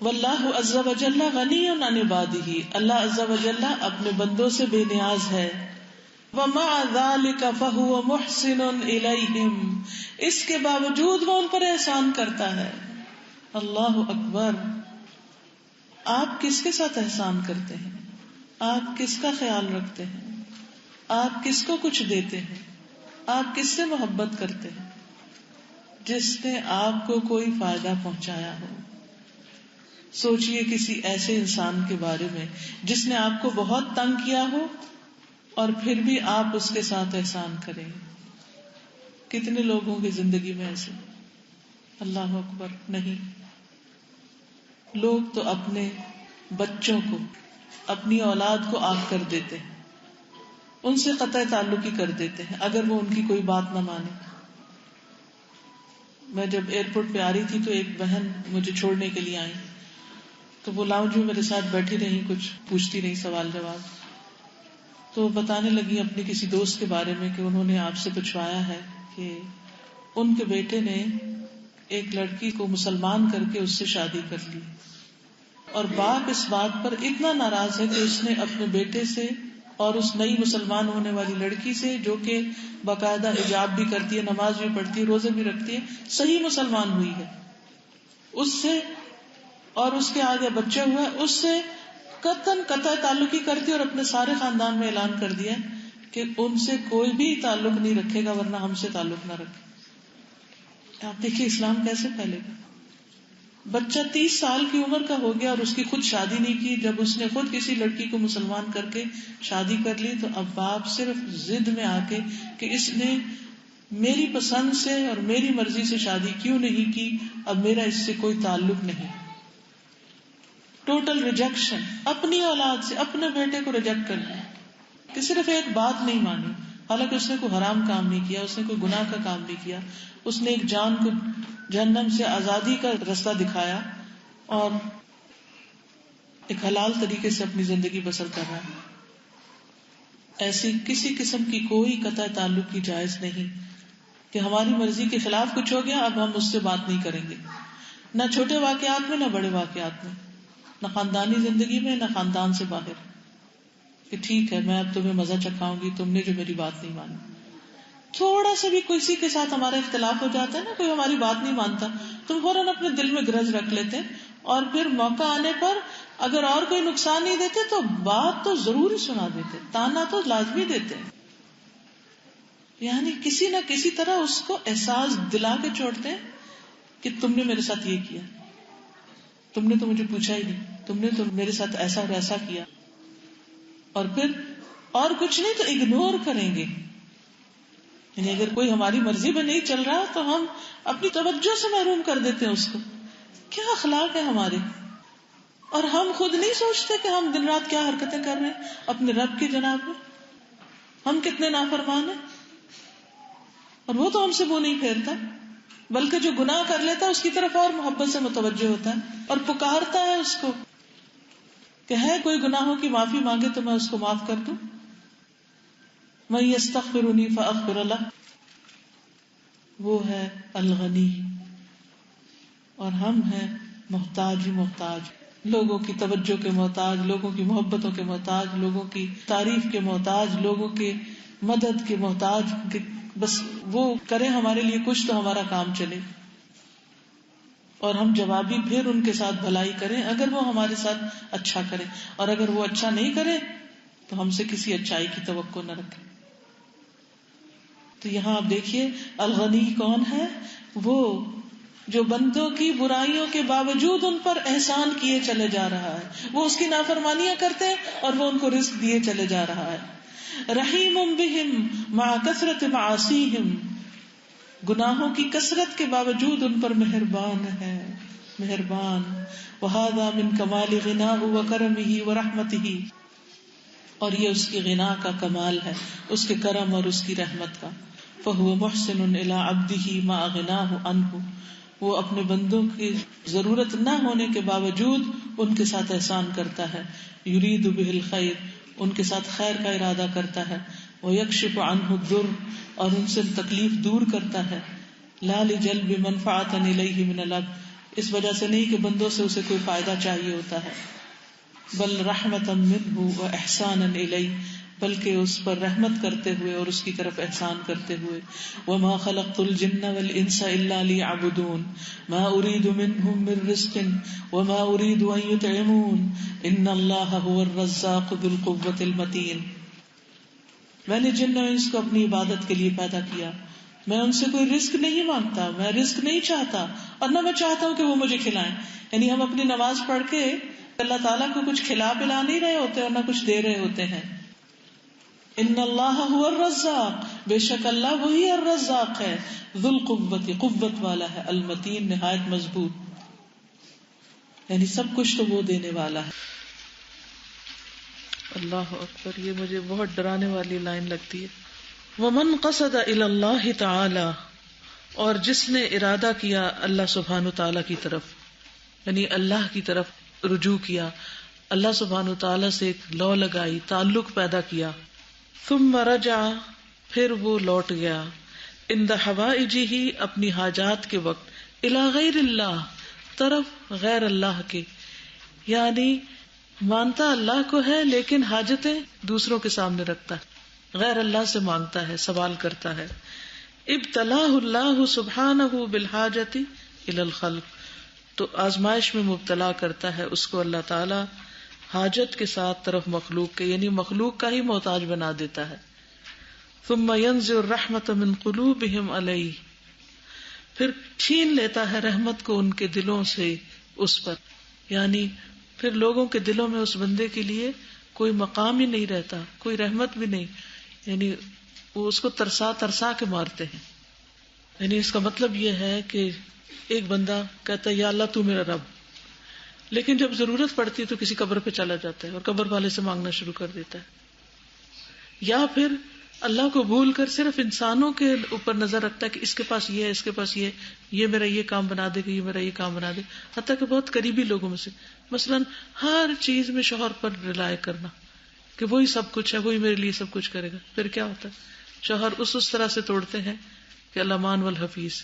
واللہ عز وجل غنی عن عبادہ، اللہ عز وجل اپنے بندوں سے بے نیاز ہے. ومع ذلک فہو محسن الیہم، اس کے باوجود وہ ان پر احسان کرتا ہے. اللہ اکبر. آپ کس کے ساتھ احسان کرتے ہیں؟ آپ کس کا خیال رکھتے ہیں؟ آپ کس کو کچھ دیتے ہیں؟ آپ کس سے محبت کرتے ہیں؟ جس نے آپ کو کوئی فائدہ پہنچایا ہو. سوچئے کسی ایسے انسان کے بارے میں جس نے آپ کو بہت تنگ کیا ہو اور پھر بھی آپ اس کے ساتھ احسان کریں. کتنے لوگوں کی زندگی میں ایسے؟ اللہ اکبر. نہیں، لوگ تو اپنے بچوں کو، اپنی اولاد کو آگ کر دیتے ہیں، ان سے قطع تعلق ہی کر دیتے ہیں اگر وہ ان کی کوئی بات نہ مانے. میں جب ایئرپورٹ پہ آ رہی تھی تو ایک بہن مجھے چھوڑنے کے لیے آئی، تو وہ لاؤنج میں میرے ساتھ بیٹھی رہی، کچھ پوچھتی رہی، سوال جواب. تو بتانے لگی اپنے کسی دوست کے بارے میں کہ انہوں نے آپ سے پوچھوایا ہے کہ ان کے بیٹے نے ایک لڑکی کو مسلمان کر کے اس سے شادی کر لی، اور باپ اس بات پر اتنا ناراض ہے کہ اس نے اپنے بیٹے سے اور اس نئی مسلمان ہونے والی لڑکی سے، جو کہ باقاعدہ حجاب بھی کرتی ہے، نماز بھی پڑھتی ہے، روزے بھی رکھتی ہے، صحیح مسلمان ہوئی ہے، اس سے اور اس کے آگے بچہ ہوا ہے، اس سے قطع تعلق ہی کرتی، اور اپنے سارے خاندان میں اعلان کر دیا کہ ان سے کوئی بھی تعلق نہیں رکھے گا ورنہ ہم سے تعلق نہ رکھے. آپ دیکھیے اسلام کیسے پھیلے گا. بچہ 30 سال کی عمر کا ہو گیا اور اس کی خود شادی نہیں کی، جب اس نے خود کسی لڑکی کو مسلمان کر کے شادی کر لی تو اب باپ صرف ضد میں آ کے کہ اس نے میری پسند سے اور میری مرضی سے شادی کیوں نہیں کی، اب میرا اس سے کوئی تعلق نہیں. ٹوٹل ریجیکشن، اپنی اولاد سے، اپنے بیٹے کو ریجیکٹ کر دیا کہ صرف ایک بات نہیں مانی، حالانکہ اس نے کوئی حرام کام نہیں کیا، اس نے کوئی گناہ کا کام نہیں کیا، اس نے ایک جان کو جہنم سے آزادی کا رستہ دکھایا اور ایک حلال طریقے سے اپنی زندگی بسر کر رہا ہے. ایسی کسی قسم کی کوئی قطع تعلق کی جائز نہیں کہ ہماری مرضی کے خلاف کچھ ہو گیا اب ہم اس سے بات نہیں کریں گے، نہ چھوٹے واقعات میں، نہ بڑے واقعات میں، نہ خاندانی زندگی میں، نہ خاندان سے باہر، کہ ٹھیک ہے میں اب تمہیں مزہ چکھاؤں گی، تم نے جو میری بات نہیں مانی. تھوڑا سا بھی کسی کے ساتھ ہمارا اختلاف ہو جاتا ہے نا، کوئی ہماری بات نہیں مانتا تو فوراً اپنے دل میں گرج رکھ لیتے ہیں، اور پھر موقع آنے پر اگر اور کوئی نقصان نہیں دیتے تو بات تو ضرور ہی سنا دیتے، تانا تو لازمی دیتے ہیں. یعنی کسی نہ کسی طرح اس کو احساس دلا کے چھوڑتے ہیں کہ تم نے میرے ساتھ یہ کیا، تم نے تو مجھے پوچھا ہی نہیں، تم نے تو میرے ساتھ ایسا اور ایسا کیا. اور پھر اور کچھ نہیں تو اگنور کریں گے. یعنی اگر کوئی ہماری مرضی میں نہیں چل رہا تو ہم اپنی توجہ سے محروم کر دیتے ہیں اس کو. کیا اخلاق ہے ہمارے. اور ہم خود نہیں سوچتے کہ ہم دن رات کیا حرکتیں کر رہے ہیں اپنے رب کی جناب میں. ہم کتنے نافرمان ہیں، اور وہ تو ہم سے منہ نہیں پھیرتا، بلکہ جو گناہ کر لیتا ہے اس کی طرف اور محبت سے متوجہ ہوتا ہے اور پکارتا ہے اس کو کہ ہے کوئی گناہوں کی معافی مانگے تو میں اس کو معاف کر دوں. من یستغفرنی فاغفر لہ، وہ ہے الغنی، اور ہم ہیں محتاج ہی محتاج، لوگوں کی توجہ کے محتاج، لوگوں کی محبتوں کے محتاج، لوگوں کی تعریف کے محتاج، لوگوں کے مدد کے محتاج، کہ بس وہ کریں ہمارے لیے کچھ تو ہمارا کام چلے، اور ہم جوابی پھر ان کے ساتھ بھلائی کریں اگر وہ ہمارے ساتھ اچھا کریں، اور اگر وہ اچھا نہیں کرے تو ہم سے کسی اچھائی کی توقع نہ رکھیں. تو یہاں آپ دیکھیے الغنی کون ہے؟ وہ جو بندوں کی برائیوں کے باوجود ان پر احسان کیے چلے جا رہا ہے، وہ اس کی نافرمانیاں کرتے ہیں اور وہ ان کو رزق دیے چلے جا رہا ہے۔ رحیم بہم مع کثرت معاصیہم، گناہوں کی کثرت کے باوجود ان پر مہربان ہے، مہربان۔ وہذا من کمال غناہ وکرمہ ورحمتہ، اور یہ اس کی غنا کا کمال ہے، اس کے کرم اور اس کی رحمت کا۔ فہو محسن الی عبدہ مع غناہ عنہ، وہ اپنے بندوں کی ضرورت نہ ہونے کے باوجود ان کے ساتھ احسان کرتا ہے۔ یرید بہ الخیر، ان کے ساتھ خیر کا ارادہ کرتا ہے۔ ویکشف عنہ الضر، اور ان سے تکلیف دور کرتا ہے۔ لا لجلب منفعۃ الیہ من العبد، اس وجہ سے نہیں کہ بندوں سے اسے کوئی فائدہ چاہیے ہوتا ہے، بل رحمتا منہ واحسانا الیہ، بلکہ اس پر رحمت کرتے ہوئے اور اس کی طرف احسان کرتے ہوئے۔ وما خلقت الجن والانس الا لیعبدون ما اريد منهم من رزق وما اريد ان يطعمون ان اللہ هو الرزاق ذو القوة المتین۔ میں نے جن و انس کو اپنی عبادت کے لیے پیدا کیا، میں ان سے کوئی رزق نہیں مانگتا، میں رزق نہیں چاہتا، اور نہ میں چاہتا ہوں کہ وہ مجھے کھلائیں۔ یعنی ہم اپنی نماز پڑھ کے اللہ تعالیٰ کو کچھ کھلا پلا نہیں رہے ہوتے اور نہ کچھ دے رہے ہوتے ہیں۔ ان اللہ هو الرزاق، بے شک اللہ وہی الرزاق ہے، ذو القوت، قوت والا ہے، المتین، نہایت مضبوط، یعنی سب کچھ تو وہ دینے والا ہے۔ اللہ اکبر، یہ مجھے بہت ڈرانے والی لائن لگتی ہے۔ ومن قصد الی اللہ تعالی، اور جس نے ارادہ کیا اللہ سبحانہ تعالی کی طرف، یعنی اللہ کی طرف رجوع کیا، اللہ سبحانہ تعالی سے ایک لو لگائی، تعلق پیدا کیا۔ ثم رجع، پھر وہ لوٹ گیا، عند حوائجہ، اپنی حاجات کے وقت، الی غیر اللہ، طرف غیر اللہ کے، یعنی مانتا اللہ کو ہے لیکن حاجتیں دوسروں کے سامنے رکھتا ہے، غیر اللہ سے مانگتا ہے، سوال کرتا ہے۔ ابتلاہ اللہ سبحانہ بالحاجت الی الخلق، تو آزمائش میں مبتلا کرتا ہے اس کو اللہ تعالی حاجت کے ساتھ طرف مخلوق کے، یعنی مخلوق کا ہی محتاج بنا دیتا ہے۔ ثم ينزع الرحمت من قلوبهم علیہ، پھر چھین لیتا ہے رحمت کو ان کے دلوں سے اس پر، یعنی پھر لوگوں کے دلوں میں اس بندے کے لیے کوئی مقام ہی نہیں رہتا، کوئی رحمت بھی نہیں، یعنی وہ اس کو ترسا ترسا کے مارتے ہیں۔ یعنی اس کا مطلب یہ ہے کہ ایک بندہ کہتا ہے یا اللہ تو میرا رب، لیکن جب ضرورت پڑتی ہے تو کسی قبر پہ چلا جاتا ہے اور قبر والے سے مانگنا شروع کر دیتا ہے، یا پھر اللہ کو بھول کر صرف انسانوں کے اوپر نظر رکھتا ہے کہ اس کے پاس یہ ہے، اس کے پاس یہ میرا یہ کام بنا دے گا، یہ میرا یہ کام بنا دے، حتیٰ کہ بہت قریبی لوگوں میں سے، مثلاً ہر چیز میں شوہر پر رلائے کرنا کہ وہی سب کچھ ہے، وہی میرے لیے سب کچھ کرے گا، پھر کیا ہوتا ہے شوہر اس طرح سے توڑتے ہیں کہ الامان والحفیظ،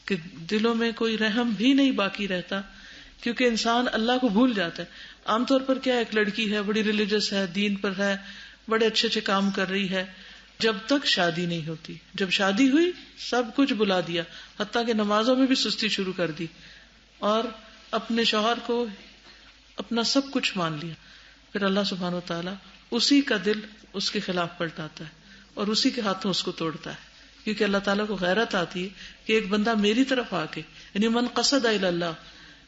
کہ دلوں میں کوئی رحم بھی نہیں باقی رہتا، کیونکہ انسان اللہ کو بھول جاتا ہے۔ عام طور پر کیا، ایک لڑکی ہے بڑی ریلیجس ہے، دین پر ہے، بڑے اچھے اچھے کام کر رہی ہے، جب تک شادی نہیں ہوتی، جب شادی ہوئی سب کچھ بلا دیا، حتیٰ کہ نمازوں میں بھی سستی شروع کر دی، اور اپنے شوہر کو اپنا سب کچھ مان لیا، پھر اللہ سبحانہ وتعالیٰ اسی کا دل اس کے خلاف پلٹاتا ہے اور اسی کے ہاتھوں اس کو توڑتا ہے، کیونکہ اللہ تعالیٰ کو غیرت آتی ہے کہ ایک بندہ میری طرف آ کے، یعنی من قصد الی اللہ،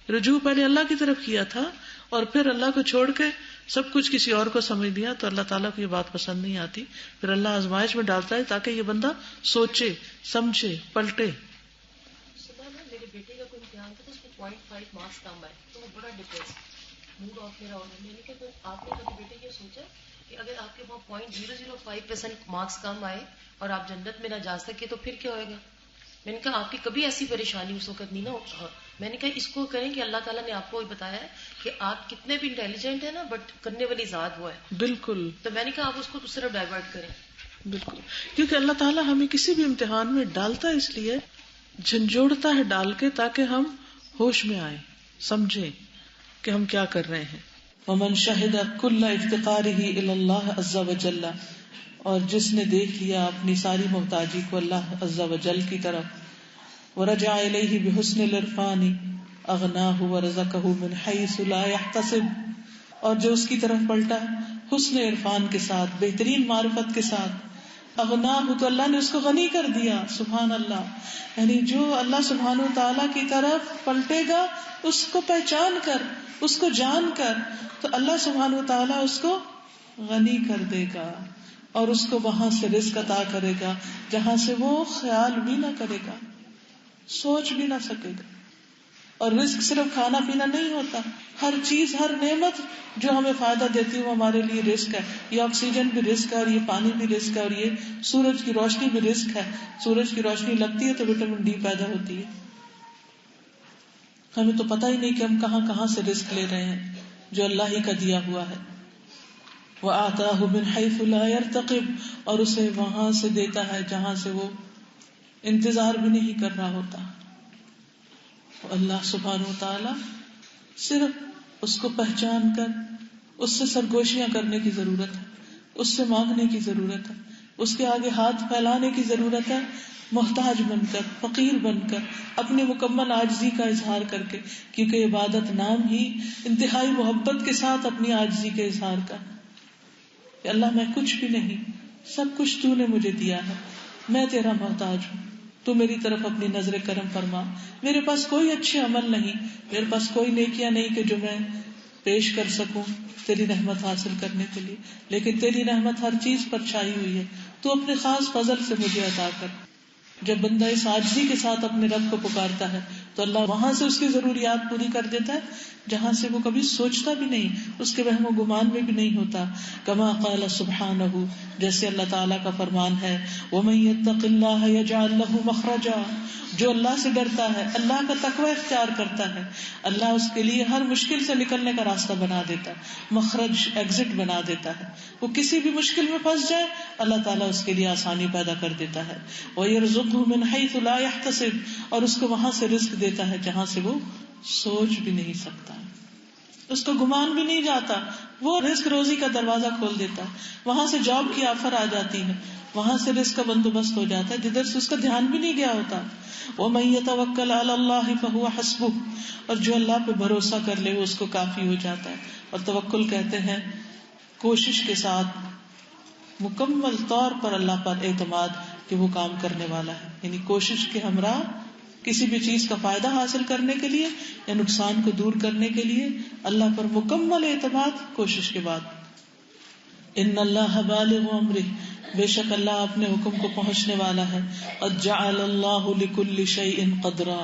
رجوع پہلے اللہ کی طرف کیا تھا اور پھر اللہ کو چھوڑ کے سب کچھ کسی اور کو سمجھ لیا، تو اللہ تعالیٰ کو یہ بات پسند نہیں آتی، پھر اللہ آزمائش میں ڈالتا ہے تاکہ یہ بندہ سوچے، سمجھے، پلٹے۔ میرے بیٹے کا کوئی امتحان تھا تو اس کو 0.5 مارکس کم آئے تو وہ بڑا ڈپریس، موڈ آف میرا ہونا، میں نے کہا تو آپ نے کبھی بیٹے یہ سوچا کہ اگر آپ کے وہاں 0.005% مارکس کم آئے اور آپ جنت میں نہ جا سکے تو پھر کیا ہوئے گا؟ میں نے کہا آپ کی کبھی ایسی پریشانی اس وقت نہیں نا، میں نے کہا اس کو کریں کہ اللہ تعالیٰ نے آپ کو بتایا ہے کہ آپ کتنے بھی انٹیلیجنٹ ہیں نا، بٹ کرنے والی ذات وہ ہے، بالکل، تو میں نے کہا آپ اس کو اس طرف ڈائیورٹ کریں، بالکل، کیونکہ اللہ تعالیٰ ہمیں کسی بھی امتحان میں ڈالتا ہے، اس لیے جھنجھوڑتا ہے ڈال کے تاکہ ہم ہوش میں آئیں، سمجھیں کہ ہم کیا کر رہے ہیں۔ ومن شہد کل افتقارہ الی اللہ عز وجل، اور جس نے دیکھ لیا اپنی ساری محتاجی کو اللہ عز وجل کی طرف، ورجع الیہ بحسن العرفان اغناہ ورزقہ من حیث لا یحتسب، اور جو اس کی طرف پلٹا حسن عرفان کے ساتھ، بہترین معرفت کے ساتھ، اغناہ تو اللہ نے اس کو غنی کر دیا. سبحان اللہ. یعنی جو اللہ سبحانہ و تعالیٰ کی طرف پلٹے گا اس کو پہچان کر, اس کو جان کر, تو اللہ سبحانہ و تعالیٰ اس کو غنی کر دے گا اور اس کو وہاں سے رزق عطا کرے گا جہاں سے وہ خیال بھی نہ کرے گا, سوچ بھی نہ سکے گا. اور رزق صرف کھانا پینا نہیں ہوتا, ہر چیز, ہر نعمت جو ہمیں فائدہ دیتی ہے وہ ہمارے لیے رزق ہے. یہ آکسیجن بھی رزق ہے, اور یہ پانی بھی رزق ہے, اور یہ سورج کی روشنی بھی رزق ہے. سورج کی روشنی لگتی ہے تو وٹامن ڈی پیدا ہوتی ہے. ہمیں تو پتہ ہی نہیں کہ ہم کہاں کہاں سے رزق لے رہے ہیں جو اللہ ہی کا دیا ہوا ہے. وَآتَاهُ مِنْ حَيْثُ لَا يَرْتَقِبُ, اور اسے وہاں سے دیتا ہے جہاں سے وہ انتظار بھی نہیں کر رہا ہوتا. اللہ سبحانہ وتعالی صرف اس کو پہچان کر اس سے سرگوشیاں کرنے کی ضرورت ہے, اس سے مانگنے کی ضرورت ہے, اس کے آگے ہاتھ پھیلانے کی ضرورت ہے, محتاج بن کر, فقیر بن کر, اپنی مکمل عاجزی کا اظہار کر کے, کیونکہ عبادت نام ہی انتہائی محبت کے ساتھ اپنی عاجزی کے اظہار کا, کہ اللہ میں کچھ بھی نہیں, سب کچھ تو نے مجھے دیا ہے, میں تیرا محتاج ہوں, تو میری طرف اپنی نظر کرم فرما. میرے پاس کوئی اچھے عمل نہیں, میرے پاس کوئی نیکیاں نہیں کہ جو میں پیش کر سکوں تیری رحمت حاصل کرنے کے لیے, لیکن تیری رحمت ہر چیز پر چھائی ہوئی ہے, تو اپنے خاص فضل سے مجھے عطا کر. جب بندہ اس عاجزی کے ساتھ اپنے رب کو پکارتا ہے تو اللہ وہاں سے اس کی ضروریات پوری کر دیتا ہے جہاں سے وہ کبھی سوچتا بھی نہیں, اس کے وہم و گمان میں بھی نہیں ہوتا. کما قال سبحانہ, جیسے اللہ تعالیٰ کا فرمان ہے, وَمَن يَتَّقِ اللَّهَ يَجْعَل لَّهُ مَخْرَجًا, جو اللہ سے ڈرتا ہے, اللہ کا تقوی اختیار کرتا ہے, اللہ اس کے لیے ہر مشکل سے نکلنے کا راستہ بنا دیتا ہے, مخرج, ایگزٹ بنا دیتا ہے. وہ کسی بھی مشکل میں پھنس جائے اللہ تعالیٰ اس کے لیے آسانی پیدا کر دیتا ہے. وَيَرْزُقْهُ مِنْ حَيْثُ لَا يَحْتَسِبُ, اور اس کو وہاں سے رزق دیتا ہے جہاں سے وہ سوچ بھی نہیں سکتا, اس کو گمان بھی نہیں جاتا. وہ رزق روزی کا دروازہ کھول دیتا ہے, وہاں سے جاب کی آفر آ جاتی ہے, وہاں سے رزق کا بندوبست ہو جاتا ہے جدھر سے اس کا دھیان بھی نہیں گیا ہوتا. وَمَن يَتَوَكَّلْ عَلَى اللَّهِ فَهُوَ حَسْبُهُ, اور جو اللہ پہ بھروسہ کر لے وہ اس کو کافی ہو جاتا ہے. اور توکل کہتے ہیں کوشش کے ساتھ مکمل طور پر اللہ پر اعتماد کہ وہ کام کرنے والا ہے, یعنی کوشش کے ہمراہ کسی بھی چیز کا فائدہ حاصل کرنے کے لیے یا نقصان کو دور کرنے کے لیے اللہ پر مکمل اعتماد کوشش کے بعد. ان اللہ بالغ امرہ, بے شک اللہ اپنے حکم کو پہنچنے والا ہے. قد جعل اللہ لکل شیء قدرا,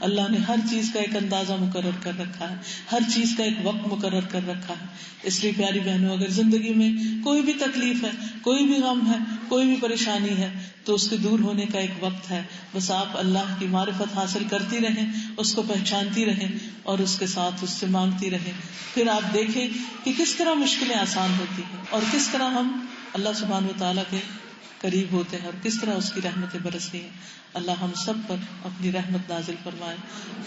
اللہ نے ہر چیز کا ایک اندازہ مقرر کر رکھا ہے, ہر چیز کا ایک وقت مقرر کر رکھا ہے. اس لیے پیاری بہنوں, اگر زندگی میں کوئی بھی تکلیف ہے, کوئی بھی غم ہے, کوئی بھی پریشانی ہے, تو اس کے دور ہونے کا ایک وقت ہے. بس آپ اللہ کی معرفت حاصل کرتی رہیں, اس کو پہچانتی رہیں اور اس کے ساتھ اس سے مانگتی رہیں. پھر آپ دیکھیں کہ کس طرح مشکلیں آسان ہوتی ہیں اور کس طرح ہم اللہ سبحانہ و تعالیٰ کے قریب ہوتے ہیں اور کس طرح اس کی رحمتیں برستی ہیں. اللہ ہم سب پر اپنی رحمت نازل فرمائے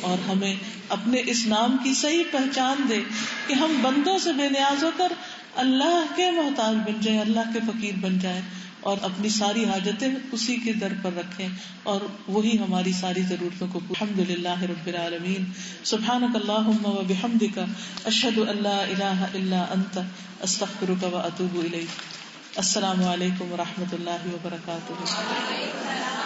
اور ہمیں اپنے اس نام کی صحیح پہچان دے کہ ہم بندوں سے بے نیاز ہو کر اللہ کے محتاج بن جائیں, اللہ کے فقیر بن جائیں اور اپنی ساری حاجتیں اسی کے در پر رکھیں اور وہی ہماری ساری ضرورتوں کو. الحمدللہ رب العالمین. سبحانک اللہم و بحمدک, اشہد ان لا الہ الا انت, استغفرک و اتوب الیک. السلام علیکم و رحمۃ اللہ وبرکاتہ.